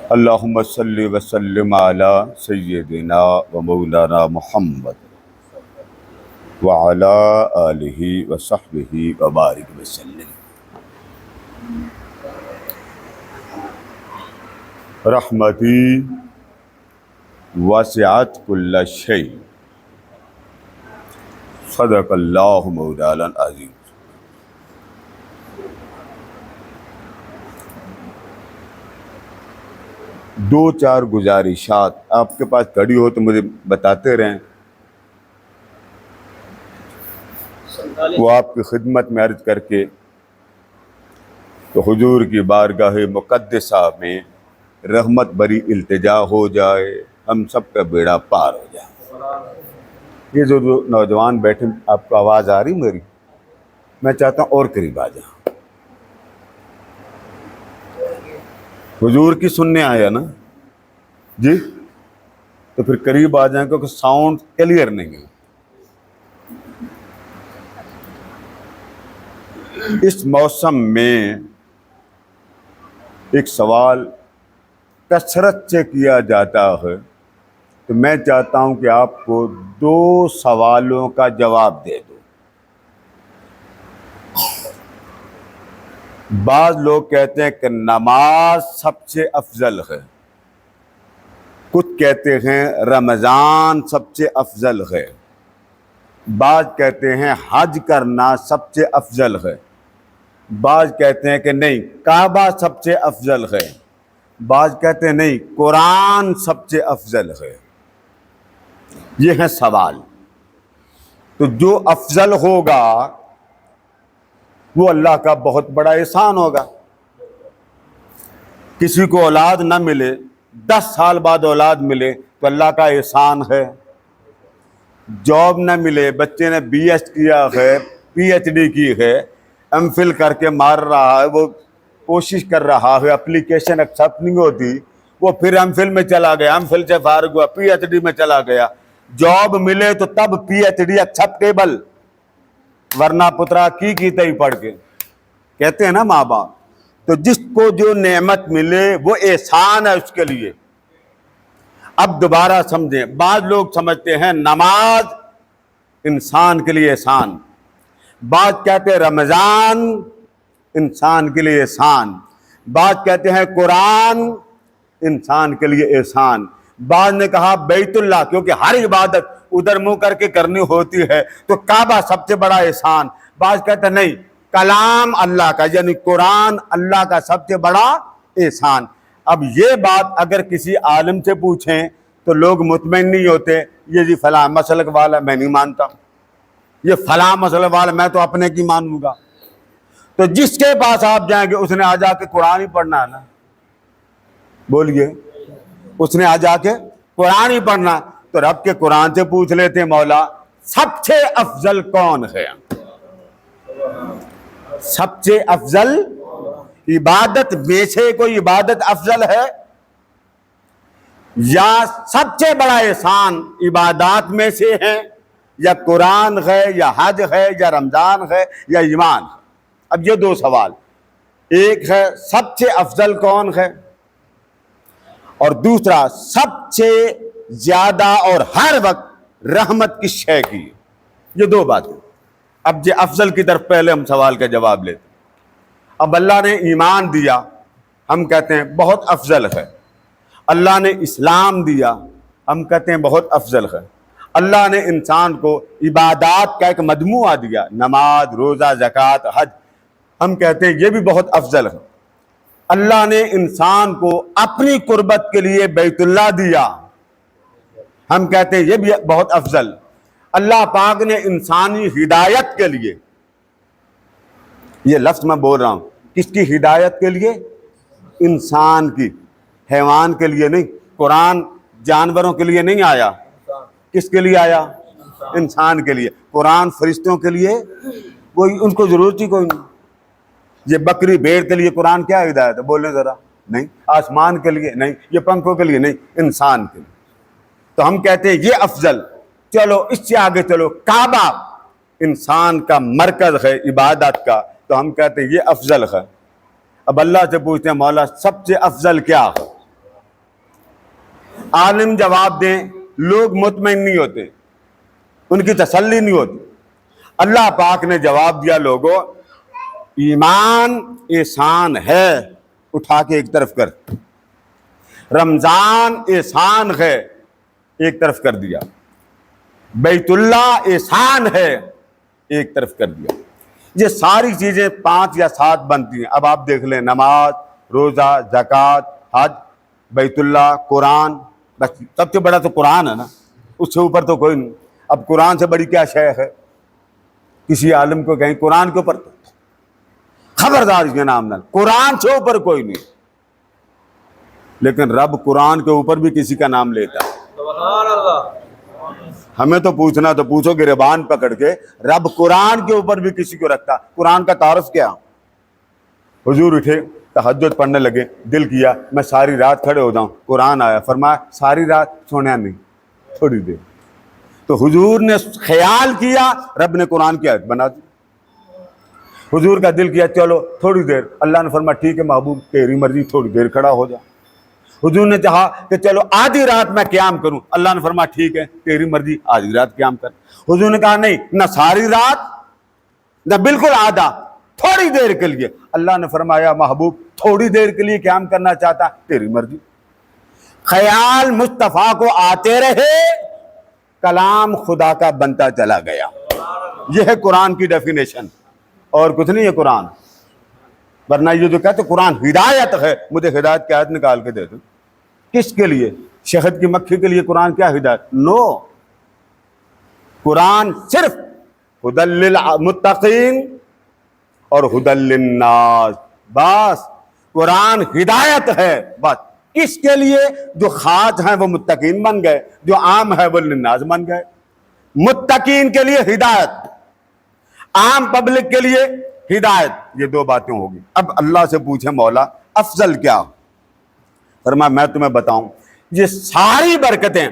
اللہم صلی وسلم علی سیدنا و مولانا محمد وعلی آلہ وصحبہ وبارک وسلم۔ رحمتی وسعت کل شیء، صدق اللہ مولانا العظیم۔ دو چار گزارشات، آپ کے پاس کھڑی ہو تو مجھے بتاتے رہیں، وہ آپ کی خدمت میں عرض کر کے تو حضور کی بارگاہ مقدسہ میں رحمت بری التجا ہو جائے، ہم سب کا بیڑا پار ہو جائے۔ یہ جو نوجوان بیٹھے، آپ کو آواز آ رہی میری؟ میں چاہتا ہوں اور قریب آ جائیں۔ حضور کی سننے آیا نا جی، تو پھر قریب آ جائیں کیونکہ ساؤنڈ کلیئر نہیں ہے۔ اس موسم میں ایک سوال کثرت سے کیا جاتا ہے، تو میں چاہتا ہوں کہ آپ کو دو سوالوں کا جواب دے دو۔ بعض لوگ کہتے ہیں کہ نماز سب سے افضل ہے، کچھ کہتے ہیں رمضان سب سے افضل ہے، بعض کہتے ہیں حج کرنا سب سے افضل ہے، بعض کہتے ہیں کہ نہیں کعبہ سب سے افضل ہے، بعض کہتے ہیں نہیں قرآن سب سے افضل ہے۔ یہ ہے سوال۔ تو جو افضل ہوگا وہ اللہ کا بہت بڑا احسان ہوگا۔ کسی کو اولاد نہ ملے، 10 سال بعد اولاد ملے تو اللہ کا احسان ہے۔ جاب نہ ملے، بچے نے بی ایس کیا ہے، پی ایچ ڈی کی ہے، ایم فل کر کے مار رہا ہے، وہ کوشش کر رہا ہے، اپلیکیشن ایکسیپٹ نہیں ہوتی، وہ پھر ایم فل میں چلا گیا، ایم فل سے فارغ ہوا، پی ایچ ڈی میں چلا گیا۔ جاب ملے تو تب پی ایچ ڈی ایکسیپٹیبل، ورنہ پترا کی تئی پڑھ کے کہتے ہیں نا ماں باپ۔ تو جس کو جو نعمت ملے وہ احسان ہے اس کے لیے۔ اب دوبارہ سمجھیں، بعض لوگ سمجھتے ہیں نماز انسان کے لیے احسان، بعض کہتے ہیں رمضان انسان کے لیے احسان، بعض کہتے ہیں قرآن انسان کے لیے احسان، بعض نے کہا بیت اللہ، کیونکہ ہر عبادت ادھر منہ کر کے کرنی ہوتی ہے تو کعبہ سب سے بڑا احسان، بعض کہتے ہیں نہیں کلام اللہ کا یعنی قرآن اللہ کا سب سے بڑا احسان۔ اب یہ بات اگر کسی عالم سے پوچھیں تو لوگ مطمئن نہیں ہوتے، یہ جی فلاں مسلک والا میں نہیں مانتا، یہ فلاں مسلک والا میں تو اپنے کی مانوں گا۔ تو جس کے پاس آپ جائیں گے اس نے آ جا کے قرآن ہی پڑھنا ہے نا، بولیے، اس نے آ جا کے قرآن ہی پڑھنا۔ تو رب کے قرآن سے پوچھ لیتے ہیں مولا سب سے افضل کون ہے؟ سب سے افضل عبادت میں سے کوئی عبادت افضل ہے؟ یا سب سے بڑا احسان عبادات میں سے ہے، یا قرآن ہے، یا حج ہے، یا رمضان ہے، یا ایمان ہے؟ اب یہ دو سوال، ایک ہے سب سے افضل کون ہے، اور دوسرا سب سے زیادہ اور ہر وقت رحمت کس شے کی؟ یہ دو باتیں۔ اب یہ افضل کی طرف پہلے ہم سوال کا جواب لیتے ہیں۔ اب اللہ نے ایمان دیا، ہم کہتے ہیں بہت افضل ہے۔ اللہ نے اسلام دیا، ہم کہتے ہیں بہت افضل ہے۔ اللہ نے انسان کو عبادات کا ایک مجموعہ دیا، نماز، روزہ، زکوٰۃ، حج، ہم کہتے ہیں یہ بھی بہت افضل ہے۔ اللہ نے انسان کو اپنی قربت کے لیے بیت اللہ دیا، ہم کہتے ہیں یہ بھی بہت افضل۔ اللہ پاک نے انسانی ہدایت کے لیے، یہ لفظ میں بول رہا ہوں کس کی ہدایت کے لیے؟ انسان کی، حیوان کے لیے نہیں۔ قرآن جانوروں کے لیے نہیں آیا، کس کے لیے آیا؟ انسان کے لیے۔ قرآن فرشتوں کے لیے کوئی ان کو ضرورت ہی کوئی نہیں۔ یہ بکری بھیڑ کے لیے قرآن کیا ہدایت ہے؟ بولیں ذرا، نہیں۔ آسمان کے لیے نہیں، یہ پنکھوں کے لیے نہیں، انسان کے لیے۔ تو ہم کہتے ہیں یہ افضل۔ چلو اس سے آگے چلو، کعبہ انسان کا مرکز ہے عبادت کا، تو ہم کہتے ہیں یہ افضل ہے۔ اب اللہ سے پوچھتے ہیں مولا سب سے افضل کیا ہے؟ عالم جواب دیں، لوگ مطمئن نہیں ہوتے، ان کی تسلی نہیں ہوتی۔ اللہ پاک نے جواب دیا، لوگوں ایمان احسان ہے، اٹھا کے ایک طرف کر، رمضان احسان ہے، ایک طرف کر دیا، بیت اللہ احسان ہے، ایک طرف کر دیا۔ یہ ساری چیزیں 5 یا 7 بنتی ہیں۔ اب آپ دیکھ لیں، نماز، روزہ، زکوٰۃ، حج، بیت اللہ، قرآن، بس سب سے بڑا تو قرآن ہے نا، اس سے اوپر تو کوئی نہیں۔ اب قرآن سے بڑی کیا شے ہے؟ کسی عالم کو کہیں قرآن کے اوپر، خبردار اس کے نام نہ، قرآن سے اوپر کوئی نہیں۔ لیکن رب قرآن کے اوپر بھی کسی کا نام لیتا ہے۔ سبحان اللہ۔ ہمیں تو پوچھنا تو پوچھو گریبان پکڑ کے، رب قرآن کے اوپر بھی کسی کو رکھتا۔ قرآن کا تعارف کیا؟ حضور اٹھے، تہجد پڑھنے لگے، دل کیا میں ساری رات کھڑے ہو جاؤں، قرآن آیا، فرمایا ساری رات سونا نہیں، تھوڑی دیر۔ تو حضور نے خیال کیا، رب نے قرآن کی آیت بنا دی۔ حضور کا دل کیا چلو تھوڑی دیر، اللہ نے فرمایا ٹھیک ہے محبوب تیری مرضی، تھوڑی دیر کھڑا ہو جا۔ حضور نے چاہا کہ چلو آدھی رات میں قیام کروں، اللہ نے فرمایا ٹھیک ہے تیری مرضی، آدھی رات قیام کر۔ حضور نے کہا نہیں، نہ ساری رات نہ بالکل آدھا، تھوڑی دیر کے لیے۔ اللہ نے فرمایا محبوب تھوڑی دیر کے لیے قیام کرنا چاہتا، تیری مرضی۔ خیال مصطفیٰ کو آتے رہے، کلام خدا کا بنتا چلا گیا۔ یہ ہے قرآن کی ڈیفینیشن، اور کچھ نہیں ہے قرآن۔ ورنہ یہ جو کہتے قرآن ہدایت ہے، مجھے ہدایت کی آیت نکال کے دے دو۔ کس کے لیے؟ شہد کی مکھی کے لیے قرآن کیا ہدایت؟ نو، قرآن صرف ہدی للمتقین اور ہدی للناس، بس قرآن ہدایت ہے بس۔ کس کے لیے؟ جو خاص ہیں وہ متقین بن گئے، جو عام ہے وہ للناس بن گئے۔ متقین کے لیے ہدایت، عام پبلک کے لیے ہدایت، یہ 2 باتیں ہوگی۔ اب اللہ سے پوچھیں مولا افضل کیا؟ فرمایا میں تمہیں بتاؤں، یہ ساری برکتیں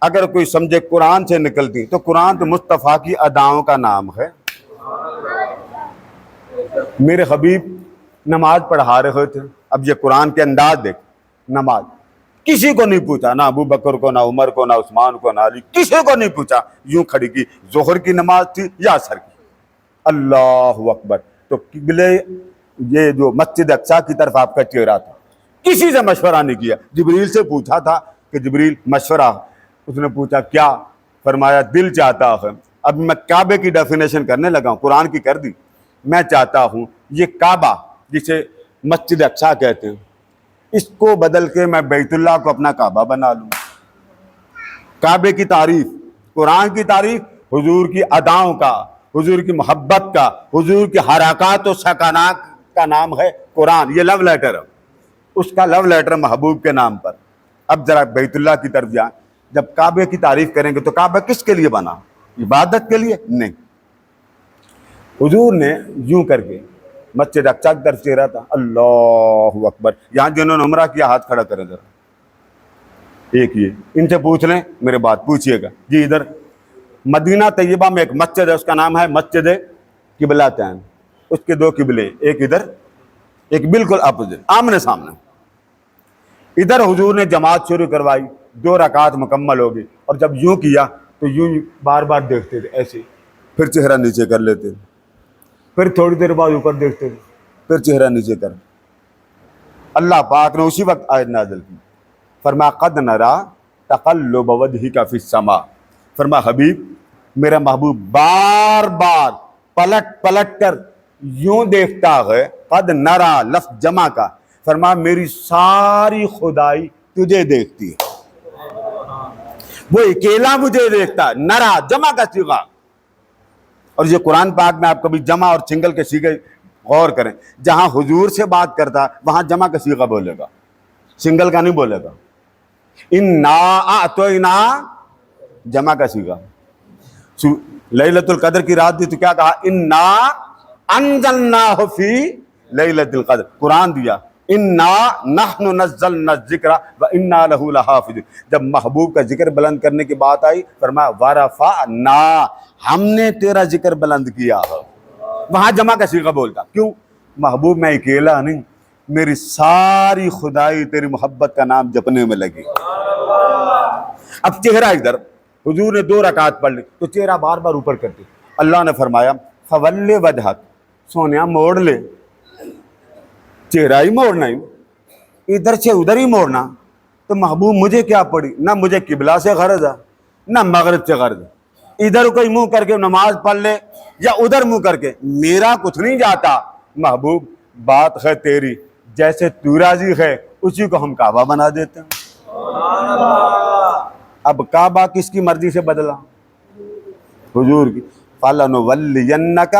اگر کوئی سمجھے قرآن سے نکلتی تو قرآن تو مصطفیٰ کی اداؤں کا نام ہے۔ میرے حبیب نماز پڑھا رہے تھے، اب یہ قرآن کے انداز دیکھ، نماز کسی کو نہیں پوچھا، نہ ابو بکر کو، نہ عمر کو، نہ عثمان کو، نہ علی، کسی کو نہیں پوچھا، یوں کھڑی کی۔ ظہر کی نماز تھی یا عصر کی، اللہ اکبر، تو قبلے یہ جو مسجد اقصیٰ کی طرف آپ کا چہرہ تھا، کسی سے مشورہ نہیں کیا۔ جبریل سے پوچھا تھا کہ جبریل مشورہ، اس نے پوچھا کیا؟ فرمایا دل چاہتا ہے، اب میں کعبے کی ڈیفینیشن کرنے لگا ہوں، قرآن کی کر دی، میں چاہتا ہوں یہ کعبہ جسے مسجد اقصیٰ کہتے ہیں، اس کو بدل کے میں بیت اللہ کو اپنا کعبہ بنا لوں۔ کعبے کی تعریف، قرآن کی تعریف، حضور کی اداؤں کا، حضور کی محبت کا، حضور کی حرکات و سکنات کا نام ہے قرآن۔ یہ لو لیٹر ہے، اس کا لو لیٹر محبوب کے نام پر۔ اب ذرا بیت اللہ کی طرف جائیں، جب کعبے کی تعریف کریں گے تو کعبہ کس کے لیے بنا؟ عبادت کے لیے نہیں۔ حضور نے یوں کر کے مسجد اقصیٰ کی طرف چہرہ تھا، اللہ اکبر۔ یہاں جنہوں نے عمرہ کیا ہاتھ کھڑا کریں ذرا، ایک یہ ان سے پوچھ لیں، میرے بات پوچھئے گا جی۔ ادھر مدینہ طیبہ میں ایک مسجد ہے، اس کا نام ہے مسجد قبلتین، اس کے 2 قبلے، ایک ادھر ایک بالکل اپوزٹ، آمنے سامنے۔ ادھر حضور نے جماعت شروع کروائی، 2 رکعت مکمل ہو گئی، اور جب یوں کیا تو یوں بار بار دیکھتے تھے ایسے، پھر چہرہ نیچے کر لیتے تھے، پھر تھوڑی دیر بعد اوپر دیکھتے تھے، پھر چہرہ نیچے کر۔ اللہ پاک نے اسی وقت آیت نازل کی، فرمایا قد نرا تقلب وجہک فی السماء، فرمایا حبیب میرا محبوب بار بار پلٹ پلٹ کر یوں دیکھتا ہے، قد نرا لفظ جمع کا، فرمایا میری ساری خدائی تجھے دیکھتی ہے، وہ اکیلا مجھے دیکھتا ہے، نرا جمع کا صیغہ۔ اور یہ قرآن پاک میں آپ کبھی جمع اور سنگل کے صیغے غور کریں، جہاں حضور سے بات کرتا وہاں جمع کا صیغہ بولے گا، سنگل کا نہیں بولے گا۔ انا اعطینا جمع کا صیغہ۔ لیلۃ القدر کی رات دی تو کیا کہا؟ انا انزلناہ فی لیلۃ القدر، قرآن دیا، انا نحن نزلنا الذکر وانا لہ لحافظون۔ جب محبوب کا ذکر بلند کرنے کی بات آئی، فرمایا ورفعنا، ہم نے تیرا ذکر بلند کیا ہے، وہاں جمع کا صیغہ بولتا۔ کیوں؟ محبوب میں اکیلا نہیں، میری ساری خدائی تیری محبت کا نام جپنے میں لگی. اب چہرہ ادھر, حضور نے 2 رکعت پڑھ لی تو چہرہ بار بار اوپر کرتی. اللہ نے فرمایا فول وجہک, سونیا موڑ لے, چہرہ ہی موڑنا ہی, ادھر سے ادھر ہی موڑنا. تو محبوب مجھے کیا پڑی, نہ مجھے قبلہ سے غرض ہے نہ مغرب سے غرض ہے, ادھر کوئی منہ کر کے نماز پڑھ لے یا ادھر منہ کر کے, میرا کچھ نہیں جاتا. محبوب بات ہے تیری, جیسے تو راضی ہے اسی کو ہم کعبہ بنا دیتے ہیں. اب کعبہ کس کی مرضی سے بدلا, حضور کی. فَلَنُوَلِّيَنَّكَ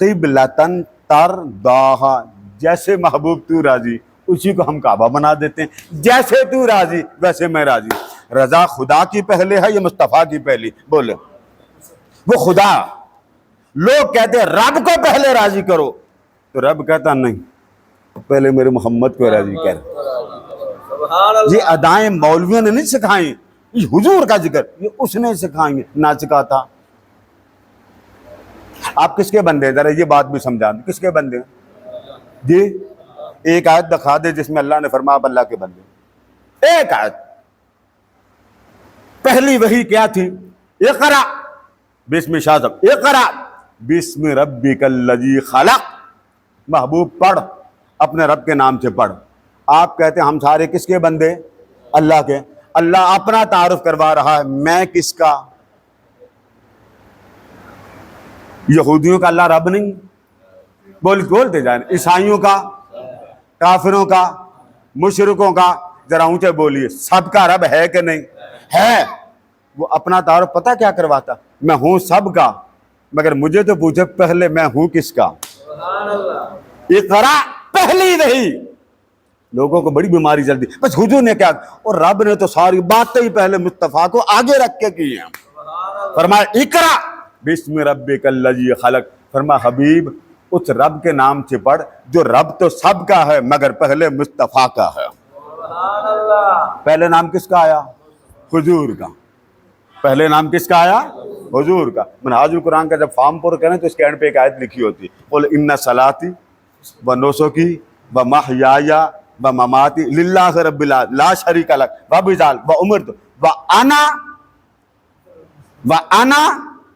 قِبْلَةً تَرْضَاهَا, جیسے محبوب تو راضی اسی کو ہم کعبہ بنا دیتے ہیں, جیسے تو راضی ویسے میں راضی. رضا خدا کی پہلے ہے یا مصطفیٰ کی پہلی, بولے. وہ خدا, لوگ کہتے ہیں رب کو پہلے راضی کرو, تو رب کہتا نہیں, پہلے میرے محمد کو راضی کر. یہ ادائیں مولویوں نے نہیں سکھائیں, یہ حضور کا ذکر یہ اس نے سکھائیں گے, نہ سکھاتا. آپ کس کے بندے ہیں, ذرا یہ بات بھی سمجھا دیں, کس کے بندے ہیں جی؟ ایک آیت دکھا دے جس میں اللہ نے فرمایا آپ اللہ کے بندے. ایک آیت. پہلی وحی کیا تھی؟ اقرا بسم شاذب, اقرا بسم ربک الذی خلق. محبوب پڑھ, اپنے رب کے نام سے پڑھ. آپ کہتے ہیں ہم سارے کس کے بندے؟ اللہ کے. اللہ اپنا تعارف کروا رہا ہے, میں کس کا؟ یہودیوں کا اللہ رب نہیں, بولتے جائیں, عیسائیوں کا, کافروں کا, مشرکوں کا. ذرا اونچے بولیے, سب کا رب ہے کہ نہیں ہے؟ وہ اپنا تعارف پتہ کیا کرواتا, میں ہوں سب کا, مگر مجھے تو پوچھے پہلے میں ہوں کس کا. اقرا پہلی وحی. لوگوں کو بڑی بیماری چلتی, بس حضور نے کیا, اور رب نے تو ساری باتیں ہی پہلے مصطفیٰ کو آگے رکھ کے کی ہیں. فرمایا اقرا بسم ربک الذی خلق. فرمایا حبیب اس رب کے نام سے پڑھ جو رب تو سب کا ہے مگر پہلے مصطفیٰ کا ہے. پہلے نام کس کا آیا؟ حضور کا. پہلے نام کس کا آیا؟ حضور کا. منہاج القرآن کا جب فارم پر کریں تو اس کے اینڈ پہ ایک آیت لکھی ہوتی ہے, قل ان صلاتی و نسکی و محیای و مماتی للہ رب العالمین لا شریک لہ وبذلک امرت وانا.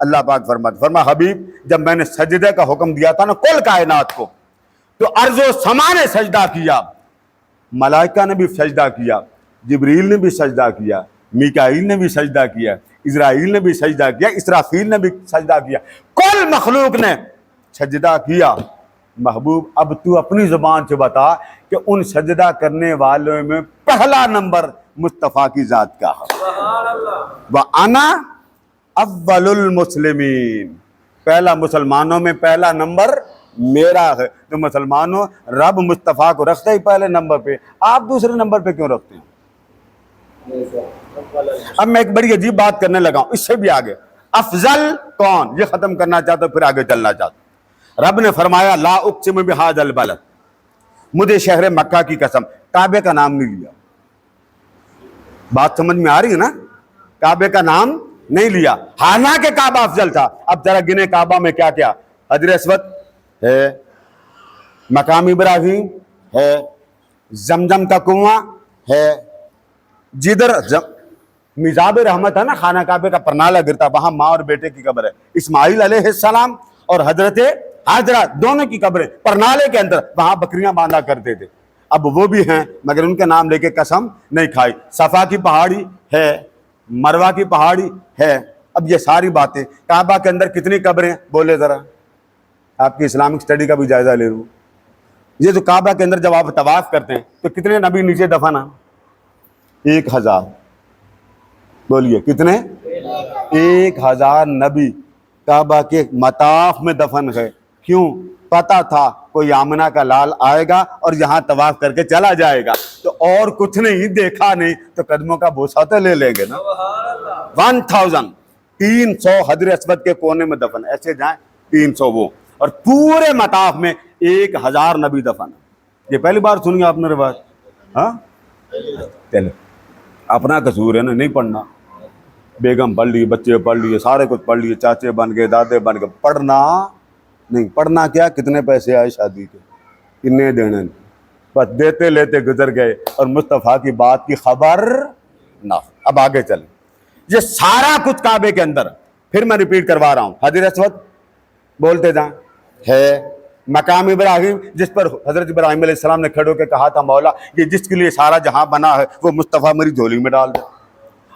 اللہ پاک فرما حبیب جب میں نے سجدے کا حکم دیا تھا نا کل کائنات کو, تو ارض و سما نے سجدہ کیا, ملائکہ نے بھی سجدہ کیا, جبریل نے بھی سجدہ کیا, میکائیل نے بھی سجدہ کیا, اسرائیل نے بھی سجدہ کیا, اسرافیل نے بھی سجدہ کیا, کل مخلوق نے سجدہ کیا. محبوب اب تو اپنی زبان سے بتا کہ ان سجدہ کرنے والوں میں پہلا نمبر مصطفیٰ کی ذات کا ہے. وَأَنَا اول المسلمین, پہلا مسلمانوں میں پہلا نمبر میرا ہے. تو مسلمانوں رب مصطفیٰ کو رکھتے ہی پہلے نمبر پہ, آپ دوسرے نمبر پہ کیوں رکھتے ہیں؟ اب میں ایک بڑی عجیب بات کرنے لگا ہوں, اس سے بھی آگے. افضل کون, یہ ختم کرنا چاہتا پھر آگے چلنا چاہتا. رب نے فرمایا لا اقسم بہذا البلد, مجھے شہر مکہ کی قسم. کعبے کا نام نہیں لیا. بات سمجھ میں آ رہی ہے نا, کعبے کا نام نہیں لیا, حالانکہ کعبہ افضل تھا. اب ذرا گنے کعبہ میں کیا کیا, حجر اسود ہے, مقام ابراہیم ہے, زمزم کا کنواں ہے, جدھر میزاب رحمت ہے نا, خانہ کعبے کا پرنالہ گرتا, وہاں ماں اور بیٹے کی قبر ہے, اسماعیل علیہ السلام اور حضرت حاجرہ دونوں کی قبریں پرنالے کے اندر, وہاں بکریاں باندھا کرتے تھے. اب وہ بھی ہیں مگر ان کے نام لے کے قسم نہیں کھائی. صفا کی پہاڑی ہے, مروہ کی پہاڑی ہے. اب یہ ساری باتیں, کعبہ کے اندر کتنی قبریں بولے ذرا, آپ کی اسلامک اسٹڈی کا بھی جائزہ لے لوں. یہ جو کعبہ کے اندر جب آپ طواف کرتے ہیں تو کتنے نبی نیچے دفن ہیں؟ 1000. بولیے کتنے؟ 1000 نبی کعبہ کے مطاف میں دفن ہے. کیوں؟ پتا تھا کوئی آمنہ کا لال آئے گا اور یہاں طواف کر کے چلا جائے گا, تو اور کچھ نہیں دیکھا نہیں تو قدموں کا بوسہ تو لے لیں گے نا. 1300 حجر اسود کے کونے میں دفن, ایسے جائیں 300 وہ, اور پورے مطاف میں 1000 نبی دفن. یہ پہلی بار سنی آپ نے روایت؟ ہاں چلو, اپنا قصور ہے نا, نہیں پڑھنا. بیگم پڑھ لی, بچے پڑھ لیے, سارے کچھ پڑھ لیے, چاچے بن گئے, دادے بن گئے, پڑھنا نہیں. پڑھنا کیا, کتنے پیسے آئے شادی کے, کتنے دینے, بس دیتے لیتے گزر گئے اور مصطفیٰ کی بات کی خبر نہ. اب آگے چلیں. یہ سارا کچھ کعبے کے اندر, پھر میں ریپیٹ کروا رہا ہوں, حجر اسود بولتے جائیں ہے, مقام ابراہیم جس پر حضرت ابراہیم علیہ السلام نے کھڑے ہو کے کہا تھا مولا یہ جس کے لیے سارا جہاں بنا ہے وہ مصطفیٰ میری جھولی میں ڈال دے.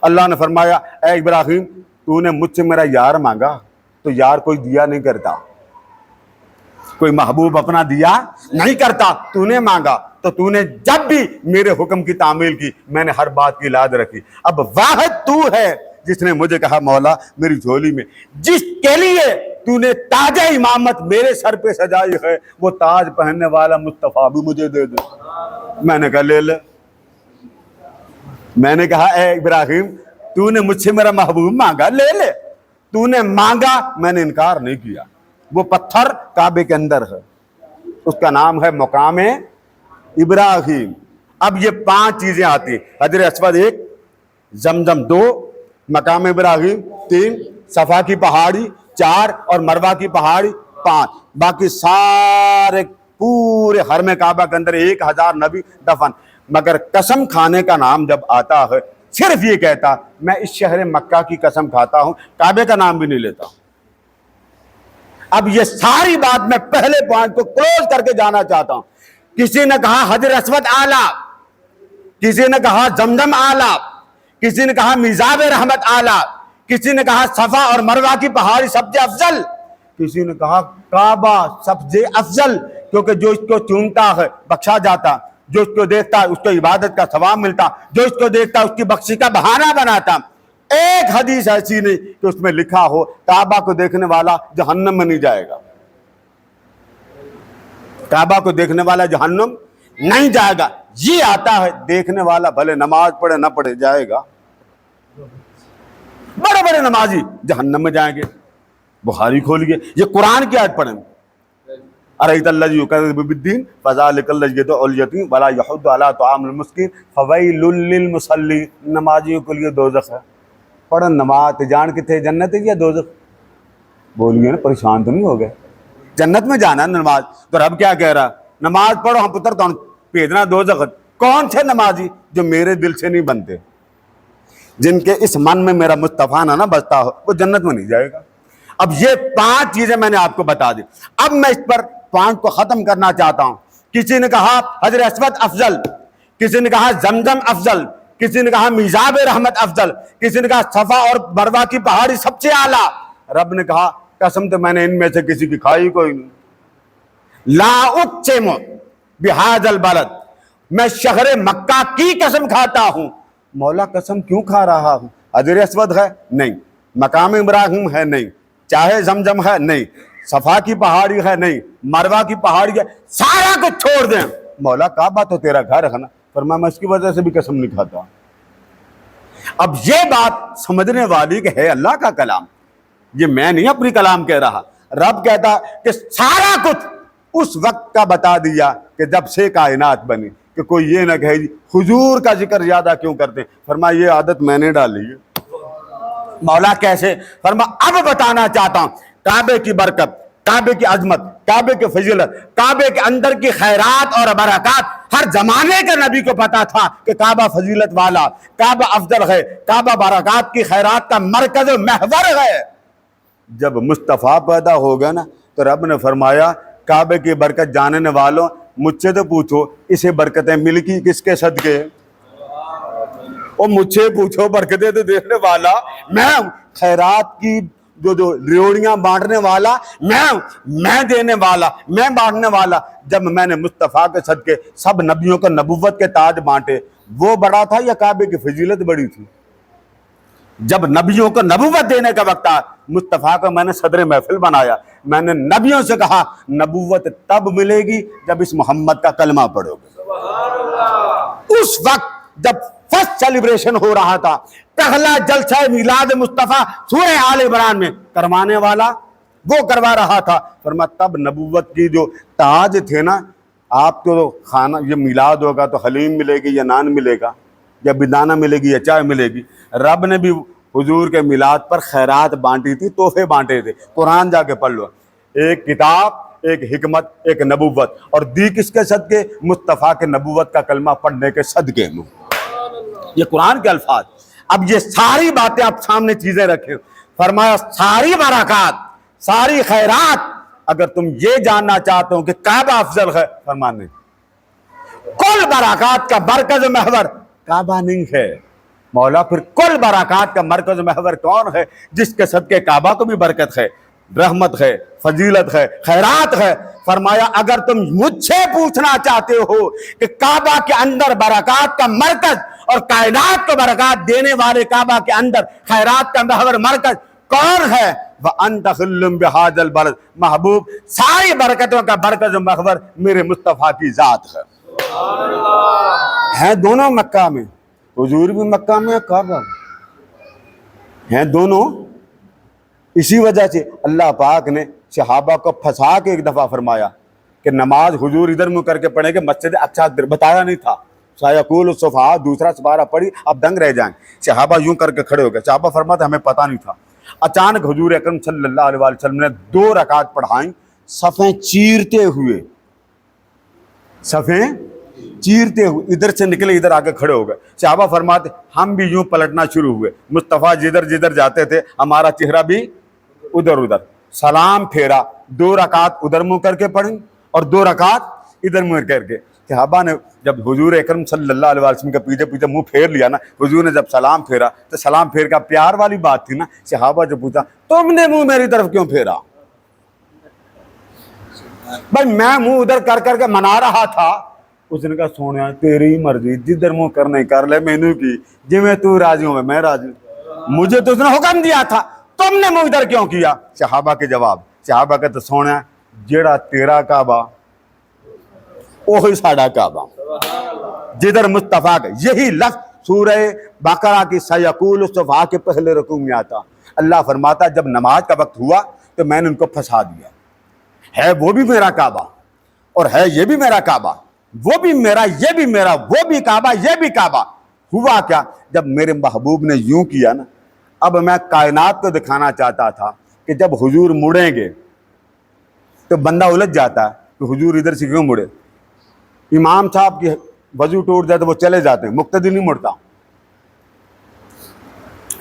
اللہ نے فرمایا اے ابراہیم تو نے مجھ سے میرا یار مانگا تو یار کوئی دیا نہیں کرتا, کوئی محبوب اپنا دیا نہیں کرتا, تو نے مانگا تو تو نے جب بھی میرے حکم کی تعمیل کی میں نے ہر بات کی لاج رکھی. اب واحد تو ہے جس نے مجھے کہا مولا میری جھولی میں جس کے لیے تو نے تاج امامت میرے سر پہ سجائی ہے وہ تاج پہننے والا مصطفیٰ بھی مجھے دے دے. میں نے کہا لے لے. میں نے کہا اے ابراہیم تو نے مجھ سے میرا محبوب مانگا, لے لے. تو نے مانگا, میں نے انکار نہیں کیا. وہ پتھر کعبے کے اندر ہے, اس کا نام ہے مقام ابراہیم. اب یہ 5 چیزیں آتی, حجر اسود 1, زمزم 2, مقام ابراہیم 3, صفا کی پہاڑی 4 اور مروہ کی پہاڑی 5. باقی سارے پورے حرم کعبہ کے اندر 1000 نبی دفن. مگر قسم کھانے کا نام جب آتا ہے صرف یہ کہتا میں اس شہر مکہ کی قسم کھاتا ہوں, کعبے کا نام بھی نہیں لیتا. اب یہ ساری بات میں پہلے پوائنٹ کو کلوز کر کے جانا چاہتا ہوں. کسی نے کہا حجر اسود اعلیٰ, کسی نے کہا زمزم اعلیٰ, کسی نے کہا میزاب رحمت اعلیٰ, کسی نے کہا صفا اور مروہ کی پہاڑی سب سے افضل, کسی نے کہا کعبہ سب سے افضل کیونکہ جو اس کو چومتا ہے بخشا جاتا, جو اس کو دیکھتا ہے اس کو عبادت کا ثواب ملتا, جو اس کو دیکھتا ہے اس کی بخشی کا بہانہ بناتا. ایک حدیث ایسی نہیں کہ اس میں لکھا ہو کعبہ کو دیکھنے والا جہنم میں نہیں جائے گا, کعبہ کو دیکھنے والا جہنم نہیں جائے گا. یہ آتا ہے دیکھنے والا بھلے نماز پڑھے نہ پڑھے جائے گا, بڑے بڑے نمازی جہنم میں جائیں گے. بخاری کھولیے, یہ قرآن کی آیت پڑھیں, ارأیت الذی یکذب بالدین فذلک الذی یدعو الیتیم ولا یحض علی طعام المسکین فویل للمصلین. نمازیوں کے لیے دوزخ ہے. پڑھن نماز جان کتنے جنت ہے یا دوزخ؟ بولیے نا, پریشان تو نہیں ہو گئے؟ جنت میں جانا ہے نماز, تو رب کیا کہہ رہا نماز پڑھو ہم پتر تو بھیجنا دوزخ. کون سے نمازی جو میرے دل سے نہیں بنتے, جن کے اس من میں میرا مصطفیٰ نہ بستا ہو وہ جنت میں نہیں جائے گا. اب یہ 5 چیزیں میں نے آپ کو بتا دی. اب میں اس پر پوائنٹ کو ختم کرنا چاہتا ہوں. کسی نے کہا حجر اسود افضل, کسی نے کہا زمزم افضل, کسی نے کہا میزاب رحمت افضل, کسی نے کہا صفا اور مروہ کی پہاڑی سب سے اعلیٰ. رب نے کہا قسم تو میں نے ان میں سے کسی کی کھائی کوئی نہیں. لا اقسم بہذا البلد, میں شہر مکہ کی قسم کھاتا ہوں. مولا قسم کیوں کھا رہا ہوں؟ حجر اسود ہے نہیں, مقام ابراہیم ہے نہیں, چاہے زمزم ہے نہیں, صفا کی پہاڑی ہے نہیں, مروہ کی پہاڑی ہے, سارا کچھ چھوڑ دیں. مولا کعبہ تو تیرا گھر ہے نا. فرمایا میں اس کی وجہ سے بھی قسم نہیں کھاتا. اب یہ بات سمجھنے والی کہ ہے اللہ کا کلام, یہ میں نہیں اپنی کلام کہہ رہا. رب کہتا کہ سارا کچھ اس وقت کا بتا دیا کہ جب سے کائنات بنی, کہ کوئی یہ نہ کہے حضور کا ذکر زیادہ کیوں کرتے ہیں. فرمایا یہ عادت میں نے ڈالی ہے. مولا کیسے؟ فرمایا اب بتانا چاہتا ہوں کعبے کی برکت, کعبے کی عظمت, کعبے کی فضیلت, کعبے کے اندر کی خیرات اور برکات. ہر زمانے کے نبی کو پتا تھا کہ کعبہ فضیلت والا, کعبہ افضل ہے, کعبہ برکات کی خیرات کا مرکز و محور ہے. جب مصطفیٰ پیدا ہو گیا نا تو رب نے فرمایا کعبے کی برکت جاننے والوں مجھ سے تو پوچھو اسے برکتیں مل کی کس کے صدقے. اور مجھ سے پوچھو برکتیں تو دیکھنے والا میں ہوں, خیرات کی جو ریوڑیاں بانٹنے والا میں ہوں, میں دینے والا, میں بانٹنے والا. جب میں نے مصطفیٰ کے صدقے سب نبیوں کو نبوت کے تاج بانٹے, وہ بڑا تھا یا کعبے کی فضیلت بڑی تھی؟ جب نبیوں کو نبوت دینے کا وقت آیا, مصطفیٰ کو میں نے صدر محفل بنایا. میں نے نبیوں سے کہا نبوت تب ملے گی جب اس محمد کا کلمہ پڑھو گے. اس وقت جب فرسٹ سیلیبریشن ہو رہا تھا, پہلا جلسہ میلاد مصطفیٰ سورہ آل عمران میں کروانے والا وہ کروا رہا تھا. فرمایا تب نبوت کی جو تاج تھے نا, آپ کو کھانا یہ میلاد ہوگا تو حلیم ملے گی یا نان ملے گا, یا بدانہ ملے گی یا چائے ملے گی. رب نے بھی حضور کے میلاد پر خیرات بانٹی تھی, تحفے بانٹے تھے. قرآن جا کے پڑھ لو, ایک کتاب ایک حکمت، ایک نبوت، اور دی کس کے صدقے؟ مصطفیٰ کے نبوت کا کلمہ پڑھنے کے صدقے میں۔ یہ قرآن کے الفاظ۔ اب یہ ساری باتیں آپ سامنے چیزیں رکھیں، فرمایا ساری برکات، ساری خیرات، اگر تم یہ جاننا چاہتے ہو کہ کعبہ افضل ہے، فرمانے کل برکات کا مرکز و محور کعبہ نہیں ہے مولا، پھر کل برکات کا مرکز و محور کون ہے؟ جس کے صدقے کعبہ کو بھی برکت ہے، رحمت ہے، فضیلت ہے، خیرات ہے۔ فرمایا اگر تم مجھ سے پوچھنا چاہتے ہو کہ کعبہ کے اندر برکات کا مرکز اور کائنات کو برکات دینے والے کعبہ کے اندر خیرات کا محور مرکز کون ہے؟ وَأَنْتَ خِلٌّ بِهَذَا الْبَلَدِ، محبوب ساری برکتوں کا مرکز و محور میرے مصطفیٰ کی ذات ہے۔ ہیں دونوں مکہ میں، حضور بھی مکہ میں، کعبہ ہیں دونوں۔ اسی وجہ سے اللہ پاک نے صحابہ کو پھنسا کے ایک دفعہ فرمایا کہ نماز حضور ادھر منہ کر کے پڑھیں گے، مسجد اقصیٰ بتایا نہیں تھا۔ سَيَقُولُ السُّفَهَاءُ دوسرا سپارہ پڑھی، اب دنگ رہ جائیں۔ صحابہ یوں کر کے کھڑے ہو گئے، صحابہ فرماتے ہمیں پتہ نہیں تھا۔ اچانک حضور اکرم صلی اللہ علیہ وسلم نے 2 رکعت پڑھائیں، صفیں چیرتے ہوئے، صفیں چیرتے ہوئے ادھر سے نکلے، ادھر آگے کھڑے ہو گئے۔ صحابہ فرماتے ہم بھی یوں پلٹنا شروع ہوئے، مصطفیٰ جدھر جدھر جاتے تھے ہمارا چہرہ بھی ادھر ادھر۔ سلام پھیرا، 2 رکعت ادھر منہ کر کے پڑھیں اور 2 رکعت ادھر منہ کر کے۔ صحابہ نے جب حضور اکرم صلی اللہ علیہ وسلم کے پیچھے پیچھے منہ پھیر لیا نا، حضور نے جب سلام پھیرا تو سلام پھیر کا پیار والی بات تھی نا۔ صحابہ جو پوچھا تم نے منہ میری طرف کیوں پھیرا؟ بھائی میں منہ ادھر کر کر کے منا رہا تھا۔ اس نے کہا سونے تیری مرضی، جدھر منہ کرنے کر لے، مینو کی جی میں تو راضی ہوں میں راضی، مجھے تو اس نے حکم دیا تھا، تم نے منہ ادھر کیوں کیا؟ صحابہ کے جواب، صحابہ کہتے سونے جیڑا تیرا کعبہ وہی ساڑا کعبہ، جدھر مصطفیٰ کا یہی لفظ سورہ بقرہ کی سیقول الصفحہ کے پہلے رکوع میں آتا۔ اللہ فرماتا جب نماز کا وقت ہوا تو میں نے ان کو پھنسا دیا، ہے وہ بھی میرا کعبہ اور ہے یہ بھی میرا کعبہ، وہ بھی میرا یہ بھی میرا، وہ بھی کعبہ یہ بھی کعبہ۔ ہوا کیا؟ جب میرے محبوب نے یوں کیا نا، اب میں کائنات کو دکھانا چاہتا تھا کہ جب حضور مڑیں گے تو بندہ الجھ جاتا ہے کہ حضور ادھر سے کیوں مڑے۔ امام صاحب کی وضو ٹوٹ جائے تو وہ چلے جاتے ہیں، مقتدی نہیں مڑتا۔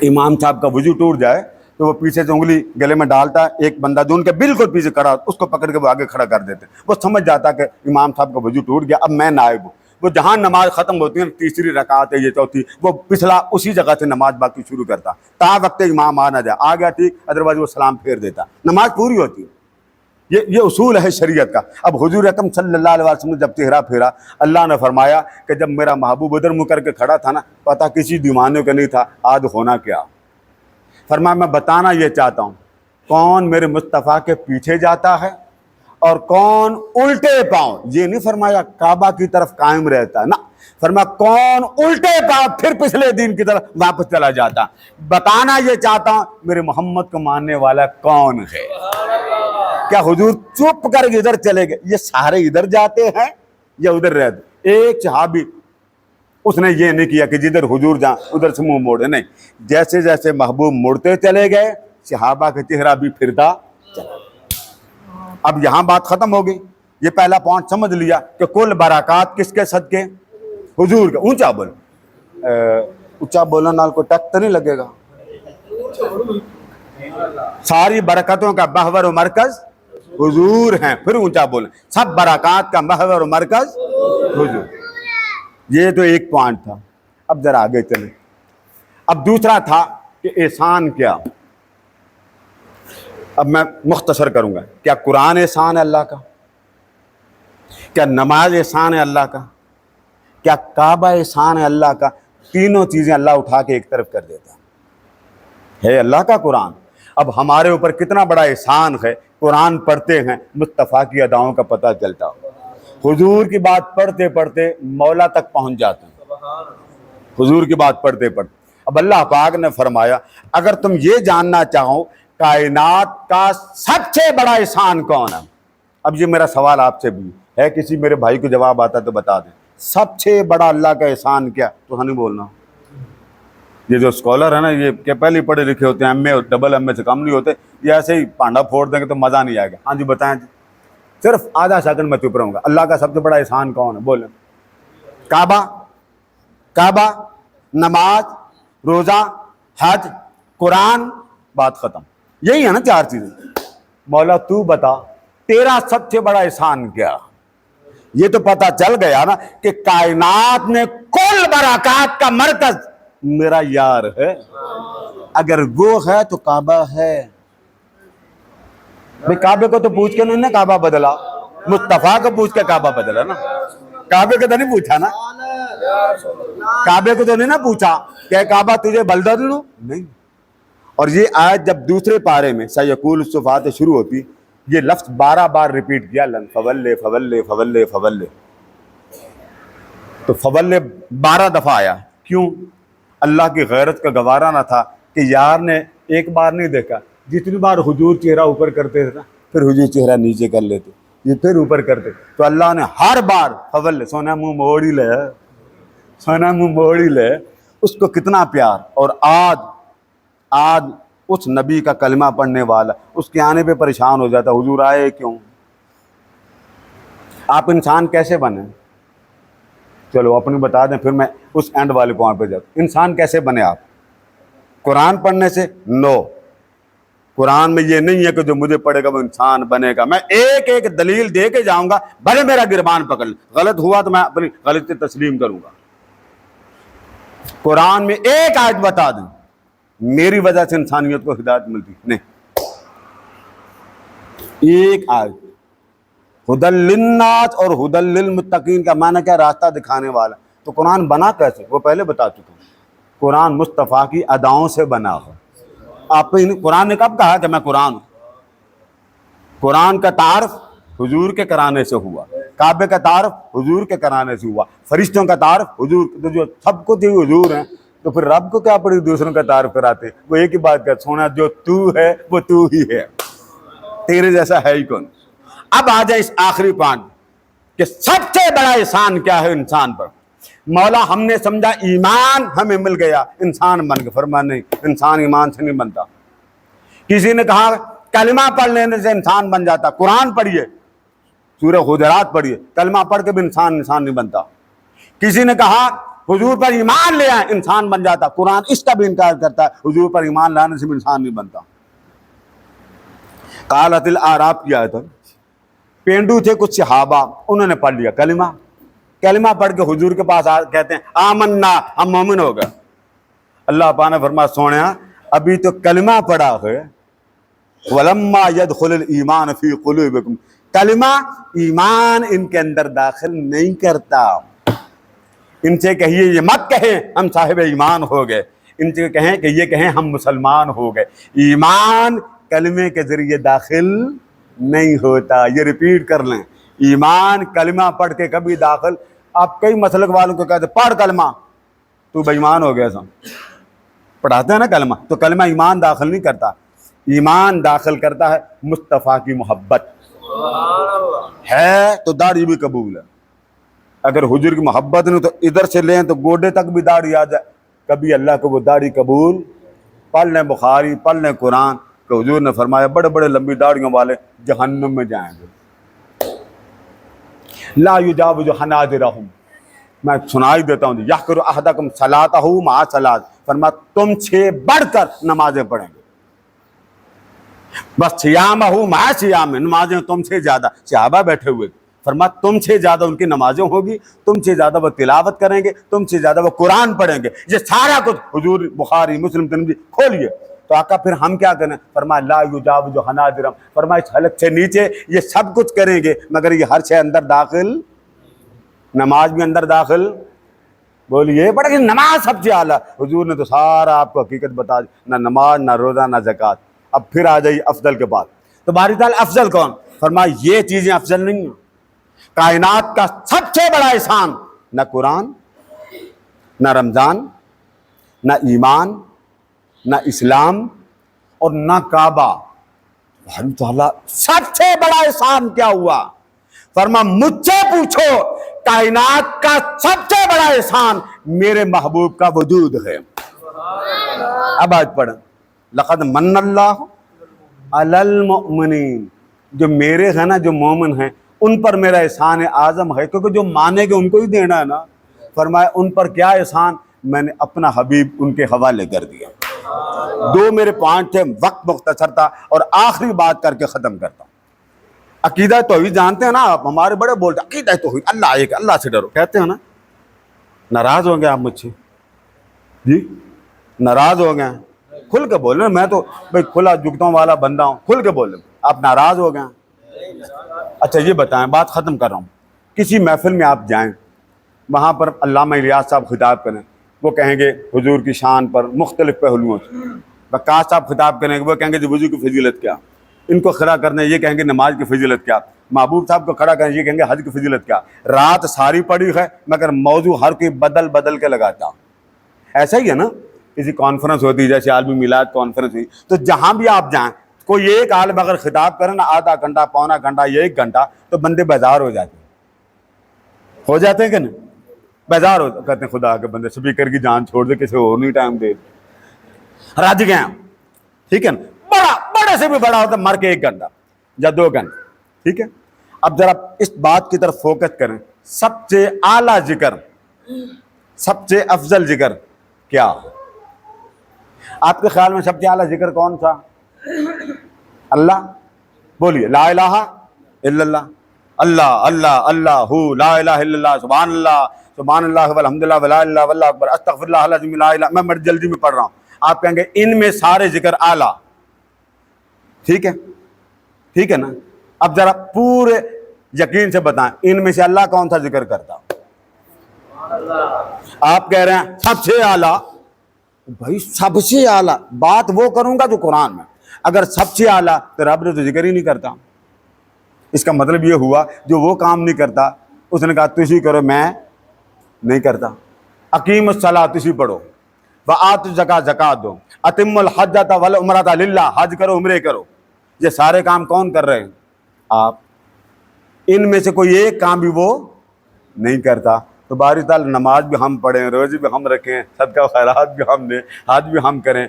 امام صاحب کا وضو ٹوٹ جائے تو وہ پیچھے سے انگلی گلے میں ڈالتا ہے، ایک بندہ جو ان کے بالکل پیچھے کھڑا اس کو پکڑ کے وہ آگے کھڑا کر دیتے، وہ سمجھ جاتا کہ امام صاحب کا وضو ٹوٹ گیا، اب میں نائب ہوں۔ وہ جہاں نماز ختم ہوتی ہے، تیسری رکعت ہے یہ چوتھی، وہ پچھلا اسی جگہ سے نماز باقی شروع کرتا تا وقت امام آ نہ جائے، آ گیا ٹھیک، ادروائز وہ سلام پھیر دیتا، نماز پوری ہوتی ہے۔ یہ اصول ہے شریعت کا۔ اب حضور اکرم صلی اللہ علیہ وسلم نے جب چہرہ پھیرا، اللہ نے فرمایا کہ جب میرا محبوب ادھر منہ کر کے کھڑا تھا نا، پتہ کسی دیوانے کا نہیں تھا آج ہونا کیا۔ فرمایا میں بتانا یہ چاہتا ہوں کون میرے مصطفیٰ کے پیچھے جاتا ہے اور کون الٹے پاؤں، یہ نہیں فرمایا کعبہ کی طرف قائم رہتا ہے نا، فرمایا کون الٹے پاؤں پھر پچھلے دین کی طرف واپس چلا جاتا۔ بتانا یہ چاہتا ہوں میرے محمد کو ماننے والا کون ہے۔ کیا حضور چپ کر کے ادھر چلے گئے؟ یہ سارے ادھر جاتے ہیں یا ادھر رہتے؟ ایک صحابی اس نے یہ نہیں کیا کہ جدھر حضور جہاں ادھر سے منہ موڑے، نہیں، جیسے جیسے محبوب مڑتے چلے گئے صحابہ کا چہرہ بھی پھرتا چلا۔ اب یہاں بات ختم ہو گئی، یہ پہلا پوائنٹ سمجھ لیا کہ کل برکات کس کے صدقے؟ حضور کا۔ اونچا بول، اونچا بولنا نال کو ٹک تو نہیں لگے گا۔ ساری برکتوں کا محور و مرکز حضور ہیں، پھر اونچا بولیں، سب برکات کا محور و مرکز حضور۔ یہ تو ایک پوائنٹ تھا۔ اب ذرا آگے چلیں۔ اب دوسرا تھا کہ احسان کیا؟ اب میں مختصر کروں گا۔ کیا قرآن احسان ہے اللہ کا؟ کیا نماز احسان ہے اللہ کا؟ کیا کعبہ احسان ہے اللہ کا؟ تینوں چیزیں اللہ اٹھا کے ایک طرف کر دیتا ہے اللہ کا قرآن۔ اب ہمارے اوپر کتنا بڑا احسان ہے، قرآن پڑھتے ہیں مصطفیٰ کی اداؤں کا پتہ چلتا ہو، حضور کی بات پڑھتے پڑھتے مولا تک پہنچ جاتے ہیں، حضور کی بات پڑھتے پڑھتے۔ اب اللہ پاک نے فرمایا اگر تم یہ جاننا چاہو کائنات کا سب سے بڑا احسان کون ہے، اب یہ میرا سوال آپ سے بھی ہے، کسی میرے بھائی کو جواب آتا تو بتا دیں، سب سے بڑا اللہ کا احسان کیا؟ تو نہیں بولنا۔ یہ جو اسکالر ہے نا، یہ کہ پہلے پڑھے لکھے ہوتے ہیں، ایم اے ڈبل ایم اے سے کم نہیں ہوتے، یہ ایسے ہی پانڈا پھوڑ دیں گے تو مزہ نہیں آئے گا۔ ہاں جی بتائیں جی۔ صرف آدھا سیکنڈ میں چپ رہوں گا. اللہ کا سب سے بڑا احسان کون ہے؟ بولیں. کعبہ، نماز، روزہ، حج، قرآن، بات ختم. یہی ہے نا 4 چیزیں. مولا تو بتا تیرا سب سے بڑا احسان کیا؟ یہ تو پتا چل گیا نا کہ کائنات میں کل برکات کا مرکز میرا یار ہے. اگر وہ ہے تو کعبہ ہے. بھئی کعبے کو تو پوچھ کے نہیں نا کعبہ بدلا، مصطفیٰ کو پوچھ کے کعبہ بدلا نا. کعبے کو تو نہیں پوچھا نا، کعبے کو تو نہیں نا پوچھا کہ کعبہ تجھے بلدہ دوں؟ نہیں. اور یہ آیت جب دوسرے پارے میں سیقول الصفات شروع ہوتی، یہ لفظ 12 بار ریپیٹ کیا، لن فولے فولے فولے فولے. تو فولے 12 دفعہ آیا. کیوں؟ اللہ کی غیرت کا گوارا نہ تھا کہ یار نے ایک بار نہیں دیکھا. جتنی بار حضور چہرہ اوپر کرتے تھے نا، پھر حضور چہرہ نیچے کر لیتے، یہ پھر اوپر کرتے. تو اللہ نے ہر بار فولے، سونا منہ موڑ ہی لے، سونا منہ موڑ ہی لے. اس کو کتنا پیار. اور آج اس نبی کا کلمہ پڑھنے والا اس کے آنے پہ پریشان ہو جاتا، حضور آئے کیوں؟ آپ انسان کیسے بنے؟ چلو اپنی بتا دیں، پھر میں اس اینڈ والے پوائنٹ پہ جاتا. انسان کیسے بنے آپ؟ قرآن پڑھنے سے؟ نو. قرآن میں یہ نہیں ہے کہ جو مجھے پڑھے گا وہ انسان بنے گا. میں ایک ایک دلیل دے کے جاؤں گا، بھلے میرا گربان پکڑ لیں. غلط ہوا تو میں اپنی غلطی تسلیم کروں گا. قرآن میں ایک آیت بتا دیں میری وجہ سے انسانیت کو ہدایت ملتی نہیں. ایک آیت. ہدی للناس اور ہدی للمتقین کا معنی کیا؟ راستہ دکھانے والا. تو قرآن بنا کیسے؟ وہ پہلے بتا چکا ہوں. قرآن مصطفیٰ کی اداؤں سے بنا ہے. آپ قرآن نے کب کہا کہ میں قرآن ہوں؟ قرآن کا تعارف حضور کے کرانے سے ہوا، کعبے کا تعارف حضور کے کرانے سے ہوا، فرشتوں کا تعارف حضور. تو جو سب کو تھی حضور ہیں، تو پھر رب کو کیا پڑی دوسروں کا تعارف کراتے؟ وہ ایک ہی بات کہتے، سونا جو تو ہے وہ تو ہی ہے، تیرے جیسا ہے ہی کون. اب آ جائے اس آخری پوائنٹ کہ سب سے بڑا احسان کیا ہے انسان پر. مولا ہم نے سمجھا ایمان ہمیں مل گیا، انسان بن گیا. فرمایا نہیں، انسان ایمان سے نہیں بنتا. کسی نے کہا کلمہ پڑھ لینے سے انسان بن جاتا. قرآن پڑھیے، سورہ حجرات پڑھیے، کلمہ پڑھ کے بھی انسان نہیں بنتا. کسی نے کہا حضور پر ایمان لے آئے انسان بن جاتا. قرآن اس کا بھی انکار کرتا ہے، حضور پر ایمان لانے سے بھی انسان نہیں بنتا. قالت الاعراب کی آیت ہے. پینڈو تھے کچھ صحابہ، انہوں نے پڑھ لیا کلمہ پڑھ کے حضور کے پاس کہتے ہیں آمنا، ہم مومن ہو گئے. اللہ پاک نے فرمایا سونیا ابھی تو کلمہ پڑھا ہے، ولما يدخل الایمان فی قلوبکم، کلمہ ایمان ان کے اندر داخل نہیں کرتا. ان سے کہیے یہ مت کہیں ہم صاحب ایمان ہو گئے، ان سے کہیں کہ یہ کہیں ہم مسلمان ہو گئے. ایمان کلمے کے ذریعے داخل نہیں ہوتا. یہ ریپیٹ کر لیں، ایمان کلمہ پڑھ کے کبھی داخل. آپ کئی مسلک والوں کو کہتے پڑھ کلمہ، تو بے ایمان ہو گیا. پڑھاتے ہیں نا کلمہ، تو کلمہ ایمان داخل نہیں کرتا. ایمان داخل کرتا ہے مصطفیٰ کی محبت. ہے تو داڑھی بھی قبول ہے. اگر حضور کی محبت نہیں تو ادھر سے لیں تو گوڈے تک بھی داڑھی آ جائے، کبھی اللہ کو وہ داڑھی قبول. پڑھ لیں بخاری، پڑھ لیں قرآن کہ حضور نے فرمایا بڑے بڑے لمبی داڑھیوں والے جہنم میں جائیں گے. لا یجاوز حناجرہم، میں سنائی دیتا ہوں، یحقر احدکم صلاتہ مع صلات، فرمایا تم سے بڑھ کر نمازیں پڑھیں گے. بس سیامہ مع سیام، نمازیں تم سے زیادہ. صحابہ بیٹھے ہوئے، فرمایا تم سے زیادہ ان کی نمازیں ہوگی، تم سے زیادہ وہ تلاوت کریں گے، تم سے زیادہ وہ قرآن پڑھیں گے. یہ سارا کچھ حضور بخاری مسلم ترمذی کھولیے. تو آقا پھر ہم کیا کریں؟ فرمایا لا یجاوز حناجرہم، فرمایا اس حلق سے نیچے یہ سب کچھ کریں گے مگر یہ ہر شے اندر داخل، نماز بھی اندر داخل. بولیے بڑا کہ نماز سب سے اعلیٰ. حضور نے تو سارا آپ کو حقیقت بتا دی، نہ نماز نہ روزہ نہ زکوٰۃ. اب پھر آ جائیے افضل کے بعد. تو باری تعالیٰ افضل کون؟ فرمایا یہ چیزیں افضل نہیں ہیں. کائنات کا سب سے بڑا احسان نہ قرآن، نہ رمضان، نہ ایمان، نہ اسلام اور نہ کعبہ. باری تعالیٰ سب سے بڑا احسان کیا ہوا؟ فرمایا مجھ سے پوچھو، کائنات کا سب سے بڑا احسان میرے محبوب کا وجود ہے. اب آج پڑھیں، لقد من اللہ علی المؤمنین جو میرے ہیں نا جو مومن ہیں ان پر میرا احسان اعظم ہے, کیونکہ جو مانے گے ان کو ہی دینا ہے نا. فرمایا ان پر کیا احسان, میں نے اپنا حبیب ان کے حوالے کر دیا. 2 میرے پوائنٹ تھے, وقت مختصر تھا, اور آخری بات کر کے ختم کرتا ہوں. عقیدہ توحید جانتے ہیں نا آپ, ہمارے بڑے بولتے ہیں عقیدہ توحید, اللہ ایک, اللہ سے ڈرو, کہتے ہیں نا. ناراض ہو گئے آپ مجھ سے جی, ناراض ہو گئے, کھل کے بول رہے ہیں. میں تو بھائی کھلا جگتوں والا بندہ ہوں, کھل کے بول رہے ہیں. آپ ناراض ہو گئے. اچھا یہ بتائیں, بات ختم کر رہا ہوں. کسی محفل میں آپ جائیں, وہاں پر علامہ الیاس صاحب خطاب کریں, وہ کہیں گے حضور کی شان پر مختلف پہلوؤں سے. وقاص صاحب خطاب کریں گے, وہ کہیں گے جو وضو کی فضیلت کیا. ان کو کھڑا کرنا یہ کہیں گے نماز کی فضیلت کیا. محبوب صاحب کو کھڑا کریں یہ کہیں گے حج کی فضیلت کیا. رات ساری پڑی ہے مگر موضوع ہر کوئی بدل بدل کے لگاتا. ایسا ہی ہے نا, کسی کانفرنس ہوتی ہے جیسے عالمی میلاد کانفرنس ہوئی, تو جہاں بھی آپ جائیں کوئی ایک عالم اگر خطاب کرے نا آدھا گھنٹہ, پونا گھنٹہ یا 1 گھنٹہ, تو بندے بیزار ہو جاتے ہیں کہ نہیں, بیزار ہو کہتے ہیں خدا کے بندے سپیکر کی جان چھوڑ دے, کسی اور نہیں ٹائم دے, رج گئے ہم. ٹھیک ہے نا, بڑے سے بھی بڑا ہوتا مر کے 1 گھنٹہ یا 2 گھنٹے. ٹھیک ہے, اب ذرا اس بات کی طرف فوکس کریں. سب سے اعلیٰ ذکر, سب سے افضل ذکر کیا آپ کے خیال میں؟ سب سے اعلیٰ ذکر کون سا؟ اللہ. بولیے لا الہ الا اللہ, اللہ اللہ اللہ لا الہ الا اللہ, سبحان اللہ والحمدللہ ولا الہ واللہ اکبر استغفر اللہ العظیم لا الہ. میں بڑی جلدی میں پڑھ رہا ہوں, آپ کہیں گے ان میں سارے ذکر اعلیٰ. ٹھیک ہے, ٹھیک ہے نا. اب ذرا پورے یقین سے بتائیں ان میں سے اللہ کون سا ذکر کرتا؟ آپ کہہ رہے ہیں سب سے اعلیٰ. بھائی سب سے اعلیٰ بات وہ کروں گا جو قرآن میں, اگر سب سے اعلیٰ تو رب نے تو ذکر ہی نہیں کرتا. اس کا مطلب یہ ہوا جو وہ کام نہیں کرتا اس نے کہا تسی کرو, میں نہیں کرتا. اقیم الصلاۃ تسی پڑھو, وآتوا الزکاۃ زکات دو, اتم الحجۃ والعمرۃ للہ, حج کرو عمرے کرو. یہ سارے کام کون کر رہے ہیں؟ آپ. ان میں سے کوئی ایک کام بھی وہ نہیں کرتا. تو باری تعالیٰ نماز بھی ہم پڑھیں, روزی بھی ہم رکھیں, صدقہ خیرات بھی ہم دیں, حج بھی ہم کریں.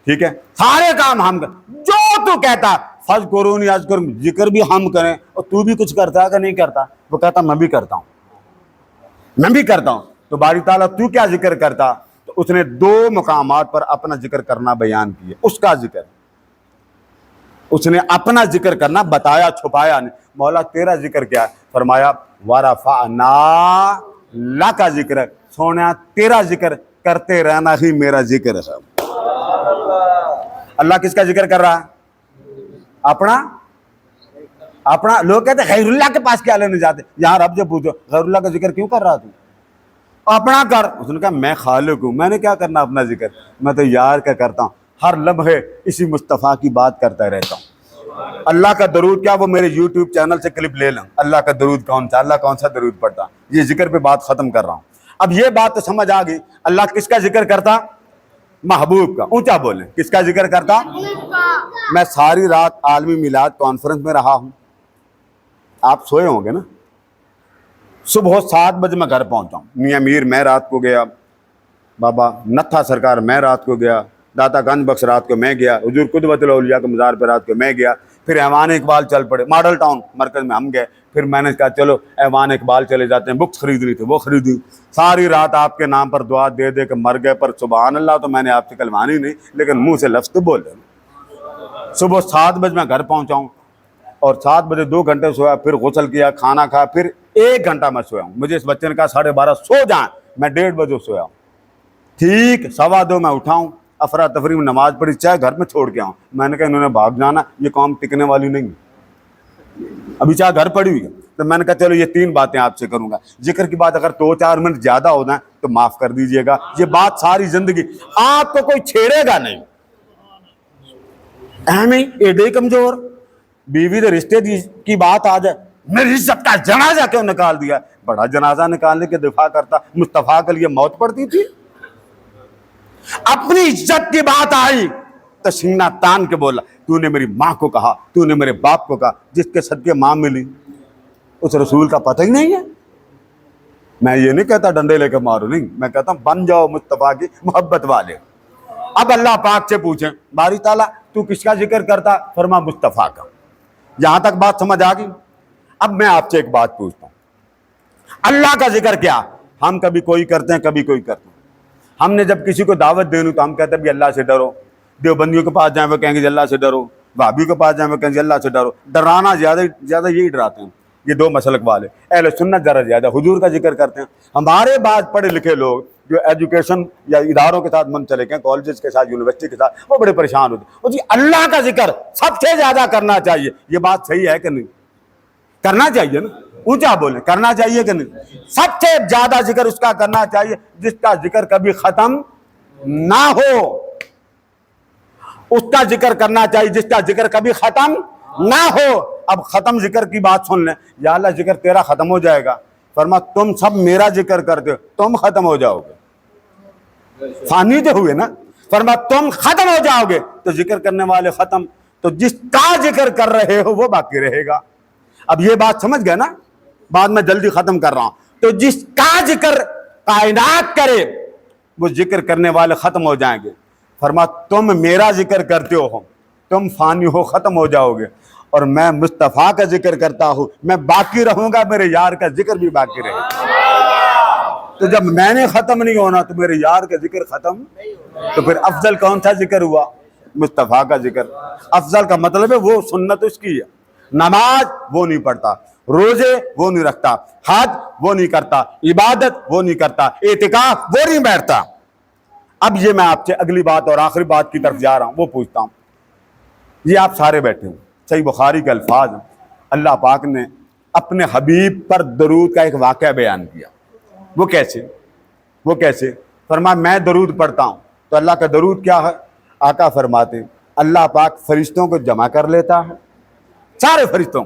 ٹھیک ہے, سارے کام ہم کریں. جو تو کہتا فذکرونی اذکرکم, ذکر بھی ہم کریں, اور تو بھی کچھ کرتا ہے کہ نہیں کرتا؟ وہ کہتا میں بھی کرتا ہوں, میں بھی کرتا ہوں. تو باری تعالیٰ تو کیا ذکر کرتا؟ تو اس نے 2 مقامات پر اپنا ذکر کرنا بیان کیے. اس کا ذکر, اس نے اپنا ذکر کرنا بتایا, چھپایا نہیں. مولا تیرا ذکر کیا ہے؟ فرمایا وَرَفَعْنَا لَكَ ذکر, سونا تیرا ذکر کرتے رہنا ہی میرا ذکر ہے. اللہ کس کا ذکر کر رہا ہے؟ اپنا. لوگ کہتے ہیں غیر اللہ کے پاس کیا لینے جاتے, یہاں رب سے پوچھو غیر اللہ کا ذکر کیوں کر رہا تو؟ اپنا کر. اس نے کہا میں خالق ہوں, میں نے کیا کرنا اپنا ذکر, میں تو یار کا کرتا ہوں, ہر لمحے اسی مصطفیٰ کی بات کرتا رہتا ہوں. اللہ کا درود کیا, وہ میرے یوٹیوب چینل سے کلپ لے لیں. اللہ کا درود کون سا, اللہ کون سا درود پڑھتا. یہ ذکر پہ بات ختم کر رہا ہوں. اب یہ بات تو سمجھ آ گئی, اللہ کس کا ذکر کرتا؟ محبوب کا. اونچا بولیں, کس کا ذکر کرتا؟ میں ساری رات عالمی میلاد کانفرنس میں رہا ہوں, آپ سوئے ہوں گے نا. صبح 7 بجے میں گھر پہنچا ہوں. میاں میر میں رات کو گیا, بابا نتھا سرکار میں رات کو گیا, داتا گنج بخش رات کو میں گیا, حضور قدوۃ الاولیاء کے مزار پہ رات کو میں گیا. پھر ایوان اقبال چل پڑے, ماڈل ٹاؤن مرکز میں ہم گئے. پھر میں نے کہا چلو ایوان اقبال چلے جاتے ہیں, بکس خریدنی تھی وہ خریدی. ساری رات آپ کے نام پر دعا دے دے کے مر گئے, پر سبحان اللہ تو میں نے آپ سے کلمانی نہیں, لیکن منہ سے لفظ تو بول رہے. صبح 7 بجے میں گھر پہنچا ہوں, اور 7 بجے 2 گھنٹے سویا, پھر غسل کیا, کھانا کھایا, پھر 1 گھنٹہ میں سویا ہوں. مجھے اس بچے نے کہا 12:30 سو جائیں, میں 1:30 بجے سویا ہوں. ٹھیک 2:15 میں اٹھا ہوں, افراتفری میں نماز پڑھی, چاہے گھر میں چھوڑ کے آؤں. میں نے کہا انہوں نے بھاگ جانا, یہ قوم ٹکنے والی نہیں, ابھی چاہے گھر پڑی ہوئی ہے. تو میں نے کہا چلو یہ 3 باتیں آپ سے کروں گا. ذکر کی بات اگر 2-4 منٹ زیادہ ہو جائیں تو معاف کر دیجئے گا. یہ بات ساری زندگی آپ کو کوئی چھیڑے گا نہیں. ایڈے کمزور, بیوی کے رشتے کی بات آ جائے, میری عزت کا جنازہ کیوں نکال دیا؟ بڑا جنازہ نکالنے کے دفاع کرتا, مصطفیٰ کے لیے موت پڑتی تھی. اپنی عزت کی بات آئی تو سینہ تان کے بولا, تو نے میری ماں کو کہا, تو نے میرے باپ کو کہا, جس کے صدقے ماں ملی اس رسول کا پتہ ہی نہیں ہے. میں یہ نہیں کہتا ڈنڈے لے کے مارو, نہیں, میں کہتا ہوں بن جاؤ مصطفیٰ کی محبت والے. اب اللہ پاک سے پوچھیں باری تعالیٰ تو کس کا ذکر کرتا؟ فرما مصطفیٰ کا. یہاں تک بات سمجھ آ گئی؟ اب میں آپ سے ایک بات پوچھتا ہوں، اللہ کا ذکر کیا؟ ہم کبھی کوئی کرتے ہیں، کبھی کوئی کرتے ہیں۔ ہم نے جب کسی کو دعوت دینی تو ہم کہتے ہیں بھی اللہ سے ڈرو، دیوبندیوں کے پاس جائیں وہ کہیں گے جی اللہ سے ڈرو، وہابی کے پاس جائیں وہ کہیں گے اللہ سے ڈرو۔ ڈرانا زیادہ یہی ڈراتے ہیں یہ دو مسلک والے۔ اہل سنت ذرا زیادہ حضور کا ذکر کرتے ہیں۔ ہمارے بعد پڑھے لکھے لوگ جو ایجوکیشن یا اداروں کے ساتھ منسلک ہیں، کالجز کے ساتھ، یونیورسٹی کے ساتھ، وہ بڑے پریشان ہوتے ہیں، وہ جی اللہ کا ذکر سب سے زیادہ کرنا چاہیے۔ یہ بات صحیح ہے کہ نہیں؟ کرنا چاہیے نا، اونچا بولیں، کرنا چاہیے کہ نہیں؟ سب سے زیادہ ذکر اس کا کرنا چاہیے جس کا ذکر کبھی ختم نہ ہو، اس کا ذکر کرنا چاہیے جس کا ذکر کبھی ختم نہ ہو۔ اب ختم ذکر کی بات سن لیں، یا اللہ ذکر تیرا ختم ہو جائے گا، فرما تم سب میرا ذکر کرتے ہو، تم ختم ہو جاؤ گے، فانی جو ہوئے نا، فرما تم ختم ہو جاؤ گے تو ذکر کرنے والے ختم، تو جس کا ذکر کر رہے ہو وہ باقی رہے گا۔ اب یہ بات سمجھ گئے نا؟ بعد میں جلدی ختم کر رہا ہوں۔ تو جس کا ذکر کائنات کرے وہ ذکر کرنے والے ختم ہو جائیں گے۔ فرما تم میرا ذکر کرتے ہو، تم فانی ہو، ختم ہو جاؤ گے، اور میں مصطفیٰ کا ذکر کرتا ہوں، میں باقی رہوں گا، میرے یار کا ذکر بھی باقی رہے گا۔ تو جب میں نے ختم نہیں ہونا تو میرے یار کا ذکر ختم، تو پھر افضل کون سا ذکر ہوا؟ مصطفیٰ کا ذکر۔ افضل کا مطلب ہے وہ سنت اس کی ہے، نماز وہ نہیں پڑھتا، روزے وہ نہیں رکھتا، حج وہ نہیں کرتا، عبادت وہ نہیں کرتا، اعتکاف وہ نہیں بیٹھتا۔ اب یہ میں آپ سے اگلی بات اور آخری بات کی طرف جا رہا ہوں، وہ پوچھتا ہوں، یہ آپ سارے بیٹھے ہوں، صحیح بخاری کے الفاظ ہیں، اللہ پاک نے اپنے حبیب پر درود کا ایک واقعہ بیان کیا۔ وہ کیسے؟ فرمایا میں درود پڑھتا ہوں تو اللہ کا درود کیا ہے؟ آقا فرماتے ہیں اللہ پاک فرشتوں کو جمع کر لیتا ہے، سارے فرشتوں،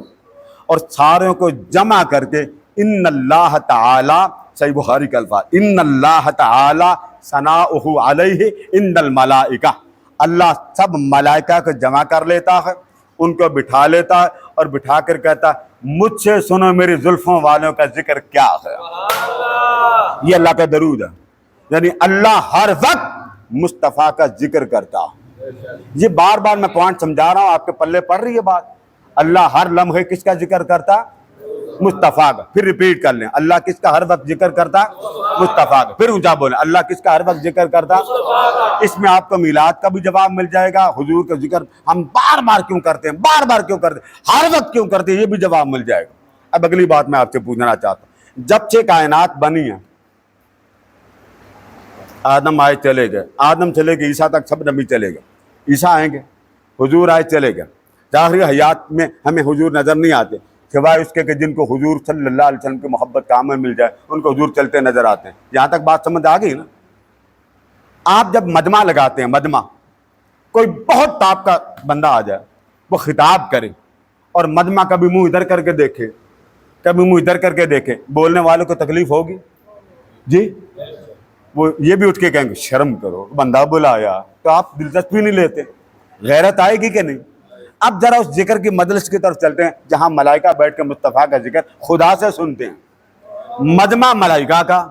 اور ساروں کو جمع کر کے ان اللہ تعالی، صحیح بخاری کا الفاظ، ان اللہ تعالی ثناؤہ علیہ ان الملائکہ، اللہ سب ملائکہ کو جمع کر لیتا ہے، ان کو بٹھا لیتا ہے اور بٹھا کر کہتا ہے مجھ سے سنو میری زلفوں والوں کا ذکر کیا ہے۔ یہ اللہ کا درود ہے، یعنی اللہ ہر وقت مصطفیٰ کا ذکر کرتا ہے۔ یہ بار بار میں پوائنٹ سمجھا رہا ہوں، آپ کے پلے پڑ رہی ہے بات؟ اللہ ہر لمحے کس کا ذکر کرتا؟ مصطفیٰ کا۔ پھر ریپیٹ کر لیں، اللہ کس کا ہر وقت ذکر کرتا؟ مصطفیٰ کا۔ پھر اونچا بولیں، اللہ کس کا ہر وقت ذکر کرتا؟ اس میں آپ کو میلاد کا بھی جواب مل جائے گا، حضور کا ذکر ہم بار بار کیوں کرتے ہیں، ہر وقت کیوں کرتے ہیں، یہ بھی جواب مل جائے گا۔ اب اگلی بات میں آپ سے پوچھنا چاہتا ہوں، جب سے کائنات بنی ہے، آدم آئے چلے گئے، آدم چلے گئے، عیسیٰ تک سب نبی چلے گئے، عیسیٰ آئیں گے، حضور آئے چلے گئے، ظاہری حیات میں ہمیں حضور نظر نہیں آتے، سوائے اس کے کہ جن کو حضور صلی اللہ علیہ وسلم کی محبت کا عمل مل جائے ان کو حضور چلتے نظر آتے ہیں۔ یہاں تک بات سمجھ آ گئی نا؟ آپ جب مجمع لگاتے ہیں، مجمع، کوئی بہت ٹاپ کا بندہ آ جائے، وہ خطاب کرے اور مجمع کبھی منہ ادھر کر کے دیکھے، کبھی منہ ادھر کر کے دیکھے، بولنے والوں کو تکلیف ہوگی؟ جی، وہ یہ بھی اٹھ کے کہیں گے شرم کرو، بندہ بلایا، تو آپ دلچسپی نہیں لیتے، غیرت آئے گی کہ نہیں؟ اب ذرا اس ذکر کی مجلس کی طرف چلتے ہیں جہاں ملائکہ بیٹھ کے مصطفیٰ کا ذکر خدا سے سنتے ہیں، مجمع ملائکہ کا،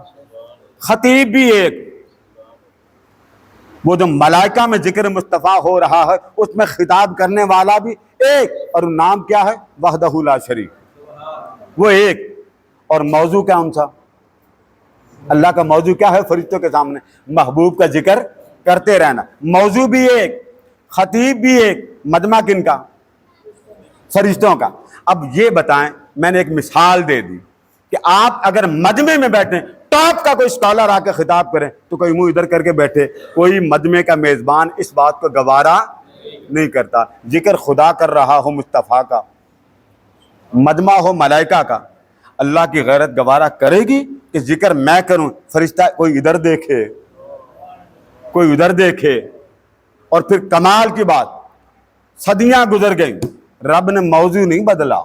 خطیب بھی ایک، وہ جو ملائکہ میں ذکر مصطفیٰ ہو رہا ہے اس میں خطاب کرنے والا بھی ایک، اور نام کیا ہے؟ وحدہ لا شریک، وہ ایک۔ اور موضوع کیا ان سا؟ اللہ کا موضوع کیا ہے؟ فرشتوں کے سامنے محبوب کا ذکر کرتے رہنا، موضوع بھی ایک، خطیب بھی ایک، مجمع کن کا؟ فرشتوں کا۔ اب یہ بتائیں، میں نے ایک مثال دے دی کہ آپ اگر مجمع میں بیٹھیں، ٹاپ کا کوئی اسکالر آ کے خطاب کریں تو کوئی منہ ادھر کر کے بیٹھے، کوئی مجمع کا میزبان اس بات کو گوارا نہیں کرتا۔ ذکر خدا کر رہا ہو مصطفیٰ کا، مجمع ہو ملائکہ کا، اللہ کی غیرت گوارا کرے گی کہ ذکر میں کروں؟ فرشتہ کوئی ادھر دیکھے، کوئی ادھر دیکھے، اور پھر کمال کی بات، صدیاں گزر گئیں، رب نے موضوع نہیں بدلا۔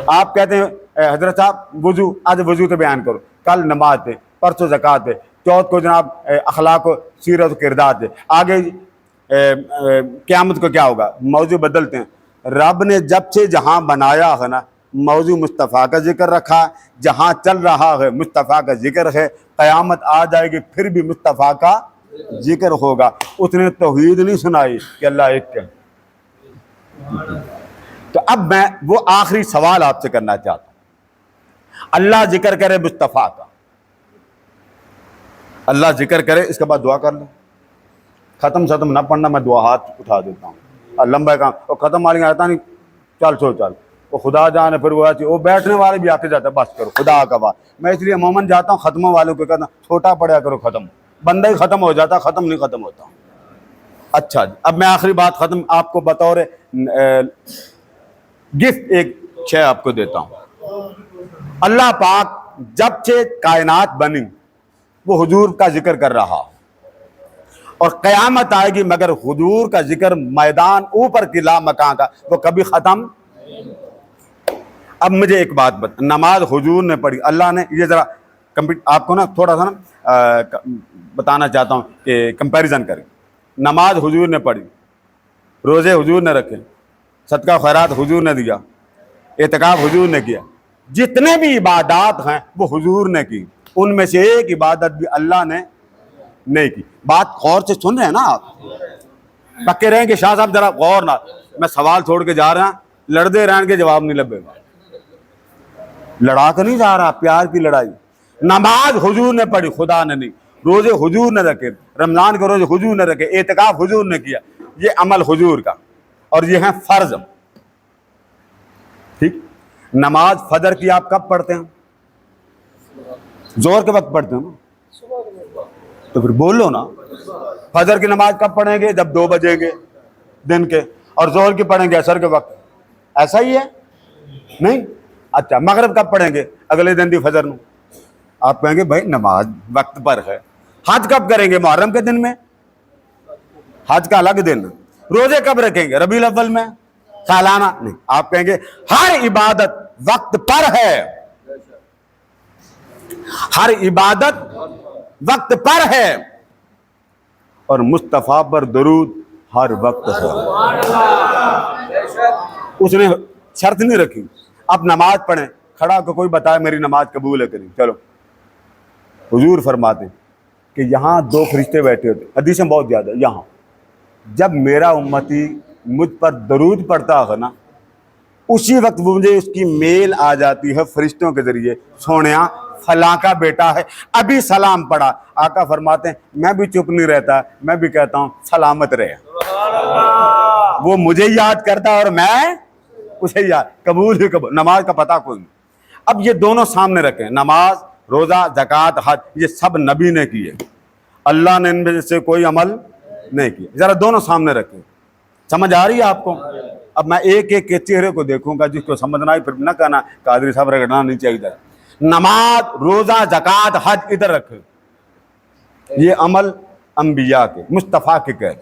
آپ کہتے ہیں حضرت صاحب وضو، آج وضو تو بیان کرو، کل نماز دے، پرسوں زکوٰۃ دے، چوتھ کو جناب اخلاق و سیرت و کردار دے، آگے قیامت کو کیا ہوگا، موضوع بدلتے ہیں۔ رب نے جب سے جہاں بنایا ہے نا، موضوع مصطفیٰ کا ذکر رکھا، جہاں چل رہا ہے مصطفیٰ کا ذکر ہے، قیامت آ جائے گی پھر بھی مصطفیٰ کا ذکر ہوگا۔ اس نے توحید نہیں سنائی کہ اللہ ایک ہے، تو اب میں وہ آخری سوال آپ سے کرنا چاہتا ہوں. اللہ ذکر کرے مصطفیٰ کا, اللہ ذکر کرے, اس کے بعد دعا کر لیں. ختم نہ پڑھنا, میں دعا ہاتھ اٹھا دیتا ہوں. لمبا کام اور ختم والی آتا نہیں, چل وہ خدا جانے. پھر وہ بیٹھنے والے بھی آتے جاتے ہیں, بس کرو خدا کا بات. میں اس لیے عموماً جاتا ہوں ختموں والوں کو کہتا ہوں چھوٹا پڑھا کرو, ختم بندہ ہی ختم ہو جاتا, ختم نہیں ختم ہوتا. اچھا جی, اب میں آخری بات ختم آپ کو بطور گفٹ ایک شے آپ کو دیتا ہوں. اللہ پاک جب سے کائنات بنی وہ حضور کا ذکر کر رہا, اور قیامت آئے گی مگر حضور کا ذکر میدان اوپر کی لا مکان کا وہ کبھی ختم. اب مجھے ایک بات بتا, نماز حضور نے پڑھی, اللہ نے, یہ ذرا آپ کو نا تھوڑا سا نا بتانا چاہتا ہوں کہ کمپیریزن کریں. نماز حضور نے پڑھی, روزے حضور نے رکھے, صدقہ خیرات حضور نے دیا, اعتکاف حضور نے کیا, جتنے بھی عبادات ہیں وہ حضور نے کی. ان میں سے ایک عبادت بھی اللہ نے نہیں کی. بات غور سے سن رہے ہیں نا آپ, پکے رہیں کہ شاہ صاحب ذرا غور نہ, میں سوال چھوڑ کے جا رہا ہوں, لڑتے رہن کے جواب نہیں لبے گا. لڑا کر نہیں جا رہا, پیار کی لڑائی. نماز حضور نے پڑھی, خدا نے نہیں. روزے حضور نے رکھے, رمضان کے روزے حضور نے رکھے, اعتکاف حضور نے کیا. یہ عمل حضور کا, اور یہ ہیں فرض. ٹھیک, نماز فجر کی آپ کب پڑھتے ہیں؟ زور کے وقت پڑھتے ہیں نا, تو پھر بولو نا. فجر کی نماز کب پڑھیں گے؟ جب 2 بجیں گے دن کے. اور زہر کی پڑھیں گے عصر کے وقت. ایسا ہی ہے نہیں؟ اچھا, مغرب کب پڑھیں گے؟ اگلے دن دی فجر نو. آپ کہیں گے بھائی نماز وقت پر ہے. حج کب کریں گے؟ محرم کے دن میں, حج کا الگ دن. روزے کب رکھیں گے؟ ربیع الاول میں, سالانہ نہیں. آپ کہیں گے ہر عبادت وقت پر ہے, ہر عبادت وقت پر ہے, اور مصطفیٰ پر درود ہر وقت ہے. اس نے شرط نہیں رکھی. اب نماز پڑھیں, کھڑا کو کوئی بتائے میری نماز قبول ہے کہ نہیں. چلو, حضور فرماتے ہیں کہ یہاں 2 فرشتے بیٹھے ہوتے, حدیثیں بہت زیادہ. یہاں جب میرا امتی مجھ پر درود پڑھتا ہے نا, اسی وقت مجھے اس کی میل آ جاتی ہے فرشتوں کے ذریعے, سونیا فلاں کا بیٹا ہے ابھی سلام پڑھا. آقا فرماتے ہیں میں بھی چپ نہیں رہتا, میں بھی کہتا ہوں سلامت رہے. وہ مجھے یاد کرتا اور میں اسے یاد. قبول ہی قبول. نماز کا پتہ کوئی نہیں. اب یہ دونوں سامنے رکھیں, نماز, روزہ, زکوٰۃ, حج, یہ سب نبی نے کیے, اللہ نے ان میں سے کوئی عمل نہیں کیا. ذرا دونوں سامنے رکھیں. سمجھ آ رہی ہے آپ کو؟ اب میں ایک ایک کے چہرے کو دیکھوں گا, جس کو سمجھنا ہی پھر نہ کہنا قادری صاحب رگڑنا نہیں چاہیے. نماز, روزہ, زکوٰۃ, حج ادھر رکھے. یہ عمل انبیاء کے, مصطفیٰ کے کہہ.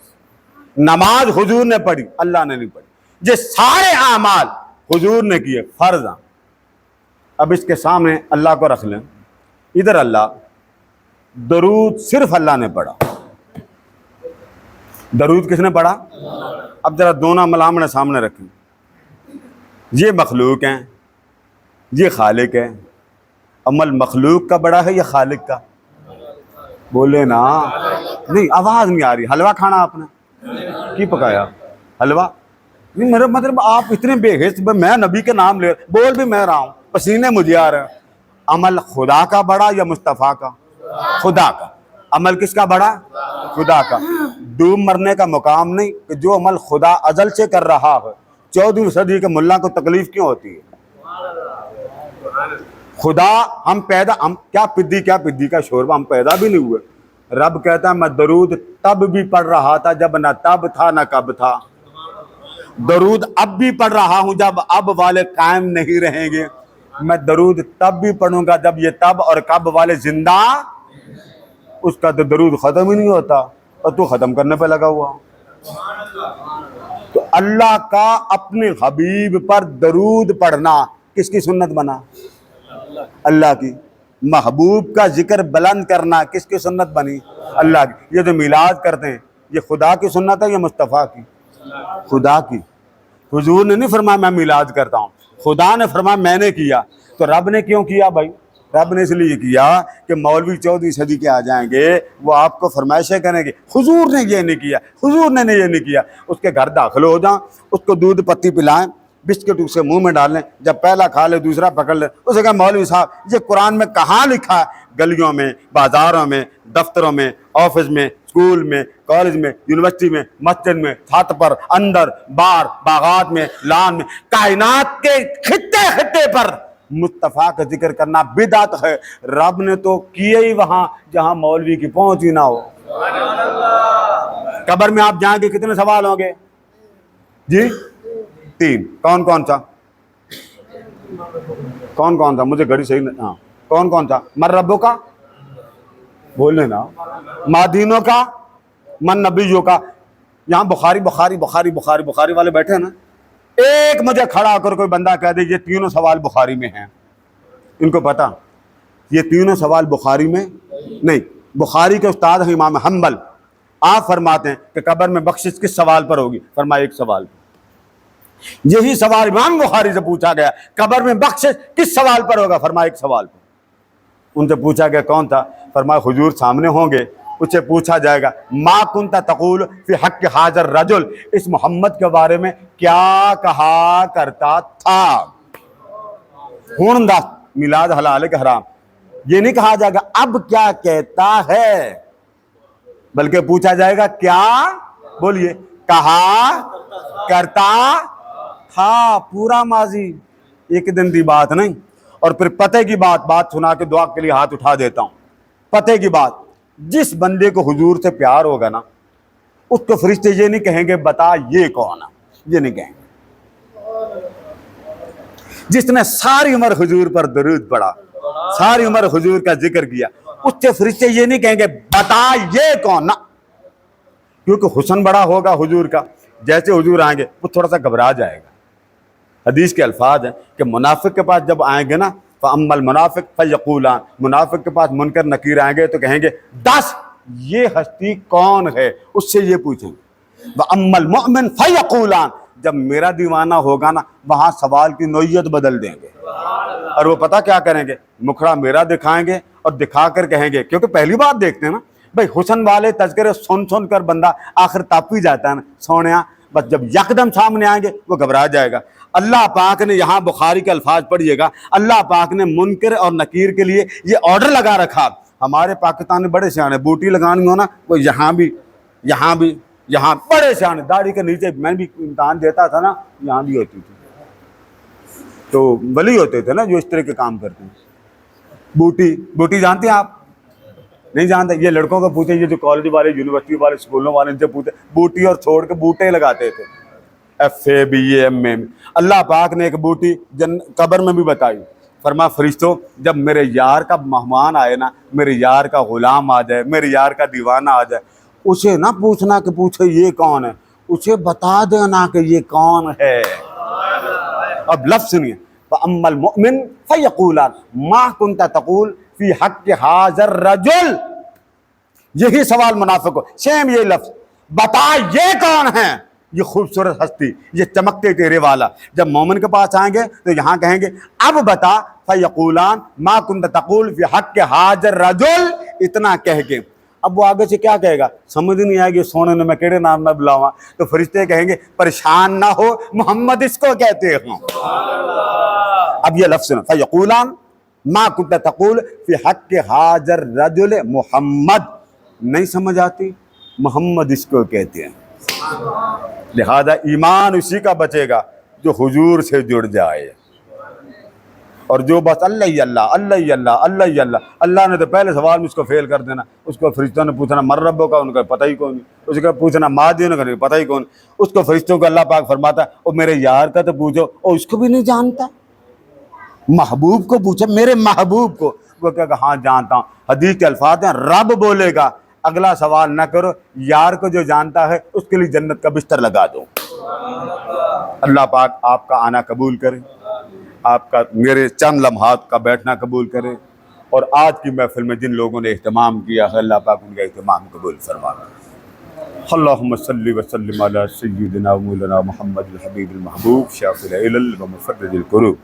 نماز حضور نے پڑھی, اللہ نے نہیں پڑھی. یہ سارے اعمال حضور نے کیے, فرض ہیں. اب اس کے سامنے اللہ کو رکھ لیں. ادھر اللہ, درود صرف اللہ نے پڑھا. درود کس نے پڑھا؟ اب ذرا دونوں عمل آمنے سامنے رکھیں. یہ مخلوق ہیں, یہ خالق ہے. عمل مخلوق کا بڑا ہے یا خالق کا؟ بولے نا. نہیں, آواز نہیں آ رہی. حلوہ کھانا آپ نے کی پکایا؟ حلوہ نہیں. میرا مطلب آپ اتنے بے حس, میں نبی کے نام لے, بول بھی میں رہا ہوں, پسینے مجھے آ رہے ہیں. عمل خدا کا بڑا یا مصطفیٰ کا؟ خدا کا. عمل کس کا بڑا؟ خدا کا. ڈوب مرنے کا مقام نہیں کہ جو عمل خدا ازل سے کر رہا ہے, 14ویں صدی کے ملا کو تکلیف کیوں ہوتی ہے؟ خدا ہم پیدا, ہم کیا پدی کا شوربہ, ہم پیدا بھی نہیں ہوئے. رب کہتا ہے میں درود تب بھی پڑھ رہا تھا جب نہ تب تھا نہ کب تھا. درود اب بھی پڑھ رہا ہوں جب اب والے قائم نہیں رہیں گے. میں درود تب بھی پڑھوں گا جب یہ تب اور کب والے زندہ. اس کا تو درود ختم ہی نہیں ہوتا, اور تو ختم کرنے پہ لگا ہوا. تو اللہ کا اپنے حبیب پر درود پڑھنا کس کی سنت بنا؟ اللہ کی. محبوب کا ذکر بلند کرنا کس کی سنت بنی؟ اللہ کی. یہ جو میلاد کرتے ہیں یہ خدا کی سنت ہے یا مصطفیٰ کی؟ خدا کی. حضور نے نہیں فرمایا میں میلاد کرتا ہوں, خدا نے فرمایا میں نے کیا. تو رب نے کیوں کیا بھائی؟ رب نے اس لیے کیا کہ مولوی 14ویں صدی کے آ جائیں گے، وہ آپ کو فرمائشیں کریں گے، حضور نے یہ نہیں کیا، حضور نے یہ نہیں کیا۔ اس کے گھر داخل ہو جائیں، اس کو دودھ پتی پلائیں، بسکٹ اسے منہ میں ڈال لیں، جب پہلا کھا لے دوسرا پکڑ لے، اسے کہا مولوی صاحب یہ قرآن میں کہاں لکھا ہے؟ گلیوں میں، بازاروں میں، دفتروں میں، آفس میں، اسکول میں، کالج میں، یونیورسٹی میں، مسجد میں، چھت پر، اندر، باہر، باغات میں، لان میں، کائنات کے خطے خطے پر مصطفیٰ کا ذکر کرنا بدعت ہے۔ رب نے تو کیے ہی وہاں جہاں مولوی کی پہنچ ہی نہ ہو۔ قبر میں آپ جائیں گے کتنے سوال ہوں گے جی؟ 3۔ کون کون سا؟ کون کون سا؟ مجھے گھڑی صحیح نہیں، ہاں کون کون سا؟ من ربوں کا بولنے نا، مادینوں کا، من نبیوں کا۔ یہاں بخاری بخاری بخاری بخاری بخاری والے بیٹھے ہیں نا، ایک مجھے کھڑا کر کوئی بندہ کہہ دے یہ تینوں سوال بخاری میں ہیں، ان کو پتا یہ تینوں سوال بخاری میں نہیں۔ بخاری کے استاد ہیں امام حنبل، آپ فرماتے ہیں کہ قبر میں بخشش کس سوال پر ہوگی؟ فرمایا ایک سوال پر۔ یہی سوال امام بخاری سے پوچھا گیا، قبر میں بخشش کس سوال پر ہوگا؟ فرمایا ایک سوال پر۔ ان سے پوچھا گیا کون تھا؟ فرمایا حضور سامنے ہوں گے، اس سے پوچھا جائے گا ما کنت تقول فی حق حاضر رجل، اس محمد کے بارے میں کیا کہا کرتا تھا؟ ہون دا میلاد حلال کہ حرام، یہ نہیں کہا جائے گا اب کیا کہتا ہے، بلکہ پوچھا جائے گا کیا، بولیے، کہا کرتا تھا، پورا ماضی، ایک دن دی بات نہیں۔ اور پھر پتے کی بات سنا کے دعا کے لیے ہاتھ اٹھا دیتا ہوں۔ پتے کی بات، جس بندے کو حضور سے پیار ہوگا نا، اس کو فرشتے یہ نہیں کہیں گے بتا یہ کون ہے، یہ نہیں کہیں گے۔ جس نے ساری عمر حضور پر درود پڑھا، ساری عمر حضور کا ذکر کیا، اس سے فرشتے یہ نہیں کہیں گے بتا یہ کون نا، کیونکہ حسن بڑا ہوگا حضور کا۔ جیسے حضور آئیں گے وہ تھوڑا سا گھبرا جائے گا۔ حدیث کے الفاظ ہیں کہ منافق کے پاس جب آئیں گے نا، فَأَمَّا الْمُنَافِقُ فَيَقُولَانِ، منافق کے پاس منکر نکیر آئیں گے تو کہیں گے 10 یہ ہستی کون ہے، اس سے یہ پوچھیں گے۔ وَأَمَّا الْمُؤْمِنُ فَيَقُولَانِ، جب میرا دیوانہ ہوگا نا وہاں سوال کی نوعیت بدل دیں گے، اور وہ پتہ کیا کریں گے؟ مکھڑا میرا دکھائیں گے اور دکھا کر کہیں گے، کیونکہ پہلی بات دیکھتے ہیں نا بھائی، حسن والے تذکرے سن کر بندہ آخر تپ ہی جاتا ہے نا سونیا، بس جب یکدم سامنے آئیں گے وہ گھبرا جائے گا۔ اللہ پاک نے یہاں بخاری کے الفاظ پڑھیے گا، اللہ پاک نے منکر اور نکیر کے لیے یہ آرڈر لگا رکھا۔ ہمارے پاکستان میں بڑے سیانے، بوٹی لگانی ہو نا وہ یہاں بھی یہاں بڑے سیانے، داڑھی کے نیچے، میں بھی امتحان دیتا تھا نا یہاں بھی ہوتی تھی، تو ولی ہوتے تھے نا جو اس طرح کے کام کرتے ہیں۔ بوٹی جانتے ہیں آپ؟ نہیں جانتے؟ یہ لڑکوں کو پوچھیں، یہ جو کالج والے، یونیورسٹی والے، اسکولوں والے، ان سے پوچھیں، بوٹی اور چھوڑ کے بوٹے لگاتے تھے، FA BA MA۔ اللہ پاک نے ایک بوٹی قبر میں بھی بتائی، فرما فرشتوں جب میرے یار کا مہمان آئے نا، میرے یار کا غلام آ جائے، میرے یار کا دیوانہ آ جائے، اسے نہ پوچھنا کہ پوچھے یہ کون ہے، اسے بتا دینا کہ یہ کون ہے۔ اب لفظ سنیے، فَأَمَّا الْمُؤْمِنُ فَيَقُولَانِ مَا كُنْتَ تَقُولُ فِي حَقِّ هَٰذَا الرَّجُلِ، یہی سوال منافق کو، سیم یہ لفظ، بتا یہ کون ہے، یہ خوبصورت ہستی، یہ چمکتے چہرے والا۔ جب مومن کے پاس آئیں گے تو یہاں کہیں گے اب بتا، فَيَقُولَانِ مَا كُنْتَ تَقُولُ فِي حَقِّ هَٰذَا الرَّجُلِ، اتنا کہہ کے اب وہ آگے سے کیا کہے گا سمجھ نہیں آئے گی، سونے نے میں کیڑے نام میں بلاواں، تو فرشتے کہیں گے پریشان نہ ہو، محمد اس کو کہتے ہیں۔ اب یہ لفظ سنو، فَيَقُولَانِ مَا كُنْتَ تَقُولُ فِي حَقِّ هَٰذَا الرَّجُلِ محمد، نہیں سمجھ آتی، محمد اس کو کہتے ہیں۔ لہذا ایمان اسی کا بچے گا جو حضور سے جڑ جائے، اور جو بس اللہ ہی اللہ، اللہ ہی اللہ، اللہ ہی اللہ، اللہ نے تو پہلے سوال میں اس کو فیل کر دینا۔ اس کو فرشتوں نے پوچھنا من ربوں کا، ان کا پتہ ہی کون، اس کو پوچھنا مادیوں کا پتہ ہی کون، اس کو فرشتوں کو اللہ پاک فرماتا ہے اور میرے یار کا تو پوچھو، اور اس کو بھی نہیں جانتا، محبوب کو پوچھے، میرے محبوب کو، وہ کہا کہ ہاں جانتا ہوں۔ حدیث کے الفاظ ہیں رب بولے گا اگلا سوال نہ کرو، یار کو جو جانتا ہے اس کے لیے جنت کا بستر لگا دو۔ اللہ پاک آپ کا آنا قبول کرے، آپ کا میرے چند لمحات کا بیٹھنا قبول کرے، اور آج کی محفل میں جن لوگوں نے اہتمام کیا ہے اللہ پاک ان کا اہتمام قبول فرمائے۔ اللہم صلی وسلم علی سیدنا و مولانا محمد الحبیب المحبوب شافی العلل و مفرج الکروب۔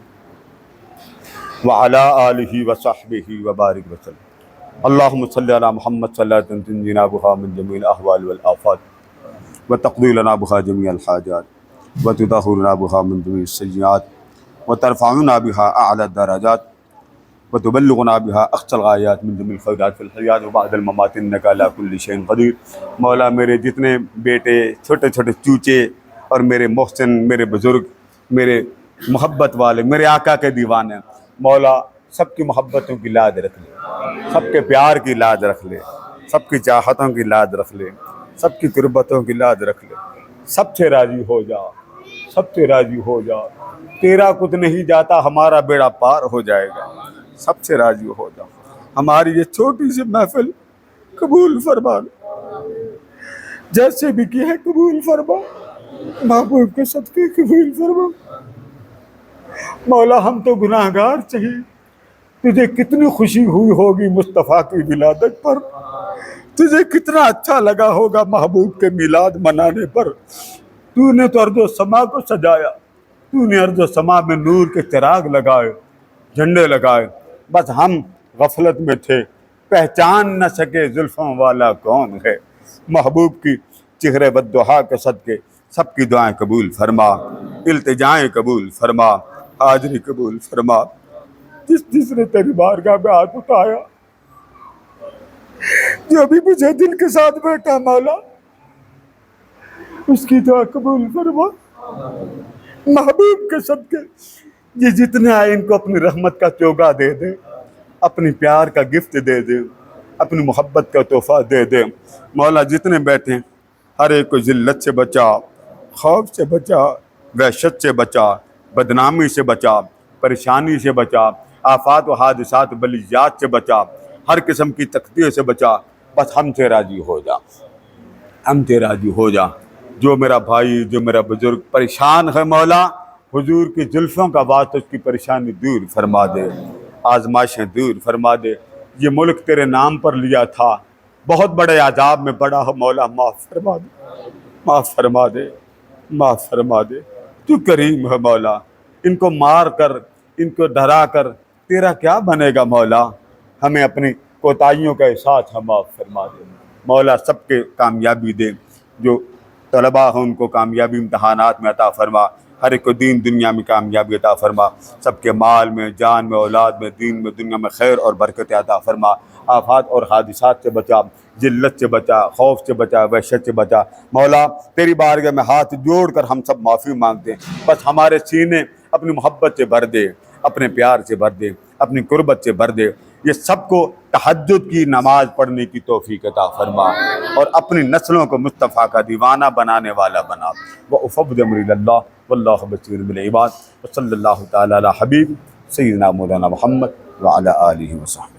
وعلى آله وصحبه وبارك وسلم اللهم صل على محمد صلاة تنجينا بها من جميع الأهوال والآفات وتقضي لنا بها جميع الحاجات وتطهرنا بها من جميع السيئات وترفعنا بها أعلى الدرجات وتبلغنا بها أقصى الغایات من جميع الخیرات في الحیات وبعد الممات إنك على كل شيء قدیر۔ مولا میرے جتنے بیٹے چھوٹے چھوٹے چوچے اور میرے محسن، میرے بزرگ، میرے محبت والے، میرے آقا کے دیوانے، مولا سب کی محبتوں کی لاج رکھ لے، سب کے پیار کی لاج رکھ لے، سب کی چاہتوں کی لاج رکھ لے، سب کی قربتوں کی لاج رکھ لے، سب سے راضی ہو جا، سب سے راضی ہو جا، تیرا کچھ نہیں جاتا ہمارا بیڑا پار ہو جائے گا، سب سے راضی ہو جا۔ ہماری یہ چھوٹی سی محفل قبول فرما، جیسے بھی کی ہے قبول فرما، محبوب کے صدقے قبول فرما۔ مولا ہم تو گناہ گار چاہیے، تجھے کتنی خوشی ہوئی ہوگی مصطفیٰ کی ولادت پر، تجھے کتنا اچھا لگا ہوگا محبوب کے میلاد منانے پر۔ تو نے تو ارض و سما کو سجایا، تو نے ارض و سما میں نور کے چراغ لگائے، جھنڈے لگائے، بس ہم غفلت میں تھے، پہچان نہ سکے زلفوں والا کون ہے۔ محبوب کی چہرے والدعا کے صدقے سب کی دعائیں قبول فرما، التجائیں قبول فرما، حاضری قبول فرما۔ جس نے تیری بارگاہ میں ہاتھ اٹھایا، جو بھی مجھے دل کے ساتھ بیٹھا مولا، اس کی دعا قبول فرما۔ محبوب کے صدقے یہ جتنے آئے ان کو اپنی رحمت کا چوگا دے دے، اپنی پیار کا گفٹ دے دے، اپنی محبت کا تحفہ دے دے۔ مولا جتنے بیٹھے ہیں ہر ایک کو ذلت سے بچا، خوف سے بچا، وحشت سے بچا، بدنامی سے بچا، پریشانی سے بچا، آفات و حادثات و بلیات سے بچا، ہر قسم کی تقدیر سے بچا۔ بس ہم سے راضی ہو جا، ہم سے راضی ہو جا۔ جو میرا بھائی، جو میرا بزرگ پریشان ہے مولا، حضور کی زلفوں کا واسطہ اس کی پریشانی دور فرما دے، آزمائشیں دور فرما دے۔ یہ ملک تیرے نام پر لیا تھا، بہت بڑے عذاب میں پڑا ہو مولا، معاف فرما دے، معاف فرما دے، معاف فرما دے۔ تو کریم ہے مولا، ان کو مار کر، ان کو ڈرا کر تیرا کیا بنے گا مولا؟ ہمیں اپنی کوتاہیوں کا احساس ہے، معاف فرما دے مولا۔ سب کے کامیابی دے، جو طلباء ہیں ان کو کامیابی امتحانات میں عطا فرما، ہر ایک کو دین دنیا میں کامیابی عطا فرما، سب کے مال میں، جان میں، اولاد میں، دین میں، دنیا میں خیر اور برکت عطا فرما۔ آفات اور حادثات سے بچا، ذلت سے بچا، خوف سے بچا، وحشت سے بچا۔ مولا تیری بارگاہ میں ہاتھ جوڑ کر ہم سب معافی مانگتے ہیں، بس ہمارے سینے اپنی محبت سے بھر دے، اپنے پیار سے بھر دے، اپنی قربت سے بھر دے۔ یہ سب کو تہجد کی نماز پڑھنے کی توفیق عطا فرما اور اپنی نسلوں کو مصطفیٰ کا دیوانہ بنانے والا بنا۔ وَأُفَوِّضُ أَمْرِي إِلَى اللَّهِ وَاللَّهُ بَصِيرٌ بِالْعِبَادِ وصلی اللہ تعالی علی حبیب سیدنا مولانا محمد وعلی آلہ وصحبہ۔